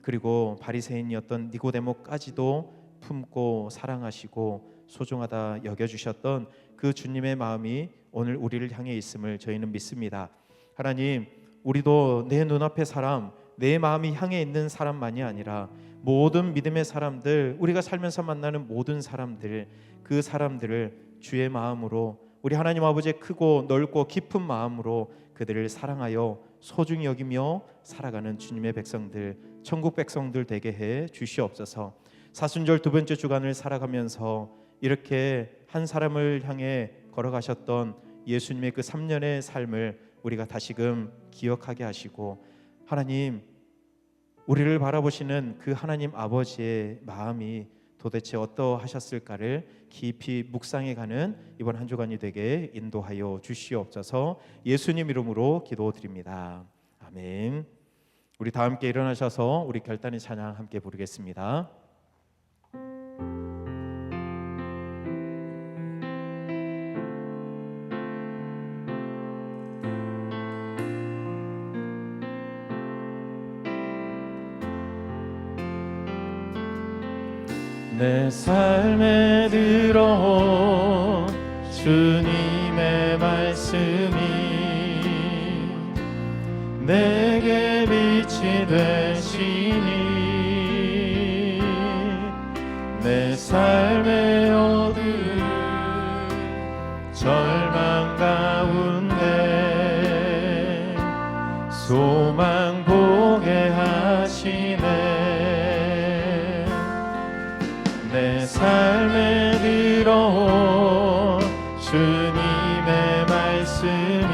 그리고 바리새인이었던 니고데모까지도 품고 사랑하시고 소중하다 여겨주셨던 그 주님의 마음이 오늘 우리를 향해 있음을 저희는 믿습니다. 하나님, 우리도 내 눈앞의 사람, 내 마음이 향해 있는 사람만이 아니라 모든 믿음의 사람들, 우리가 살면서 만나는 모든 사람들, 그 사람들을 주의 마음으로, 우리 하나님 아버지의 크고 넓고 깊은 마음으로 그들을 사랑하여 소중히 여기며 살아가는 주님의 백성들, 천국 백성들 되게 해 주시옵소서. 사순절 두 번째 주간을 살아가면서 이렇게 한 사람을 향해 걸어가셨던 예수님의 그 3년의 삶을 우리가 다시금 기억하게 하시고, 하나님, 우리를 바라보시는 그 하나님 아버지의 마음이 도대체 어떠하셨을까를 깊이 묵상해가는 이번 한 주간이 되게 인도하여 주시옵소서. 예수님 이름으로 기도드립니다. 아멘. 우리 다 함께 일어나셔서 우리 결단의 찬양 함께 부르겠습니다. 내 삶에 들어온 주님의 말씀이 내게 빛이 되시니, 내 삶의 어두운 절망 가운데 소망 보게 하시네. 내 삶에 들어온 주님의 말씀이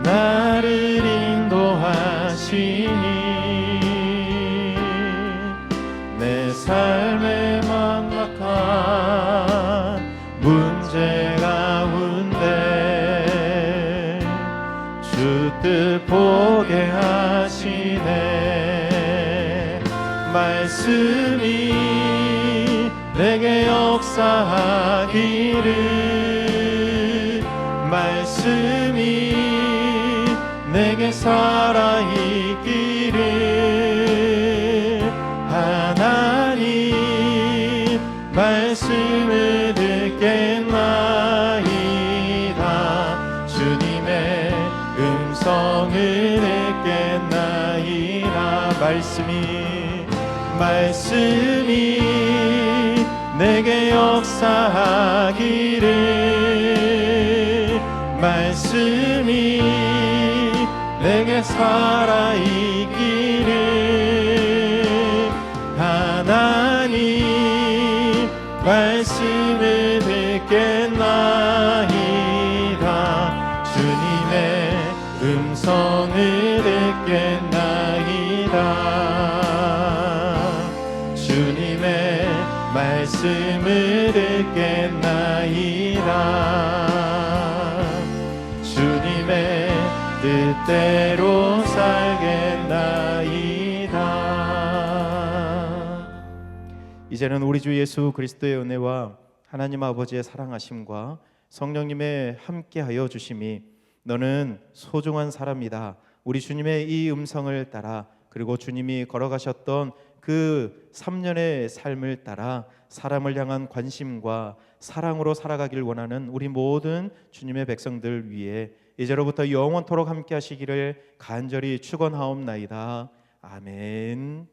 나를 인도하시니, 내 삶의 막막한 문제 가운데 주 뜻 보게 하시네. 말씀이 내게 역사하기를, 말씀이 내게 살아있기를, 하나님 말씀을 듣겠나이다. 주님의 음성을 듣겠나이다. 말씀이 내게 역사하기를, 말씀이 내게 살아있기를, 하나님 말씀을 듣겠나이다. 주님의 음성을 듣겠나이다. 주님의 말씀을 듣겠나이다. 주님의 뜻대로 살겠나이다. 이제는 우리 주 예수 그리스도의 은혜와 하나님 아버지의 사랑하심과 성령님의 함께하여 주심이, 너는 소중한 사람이다, 우리 주님의 이 음성을 따라, 그리고 주님이 걸어가셨던 그 3년의 삶을 따라 사람을 향한 관심과 사랑으로 살아가길 원하는 우리 모든 주님의 백성들 위해 이제로부터 영원토록 함께 하시기를 간절히 축원하옵나이다. 아멘.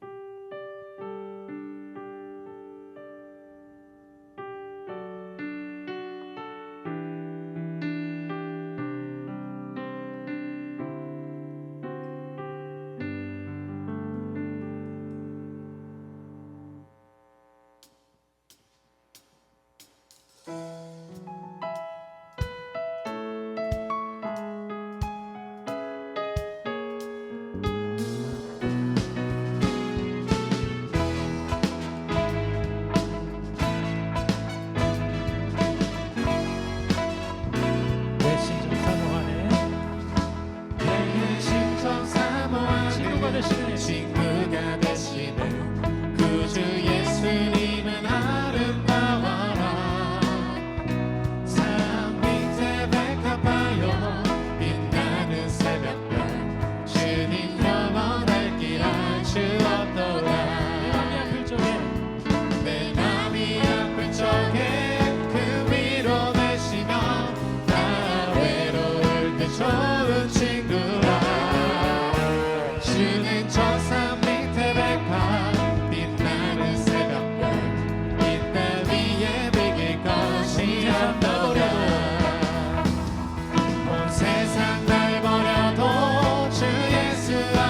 그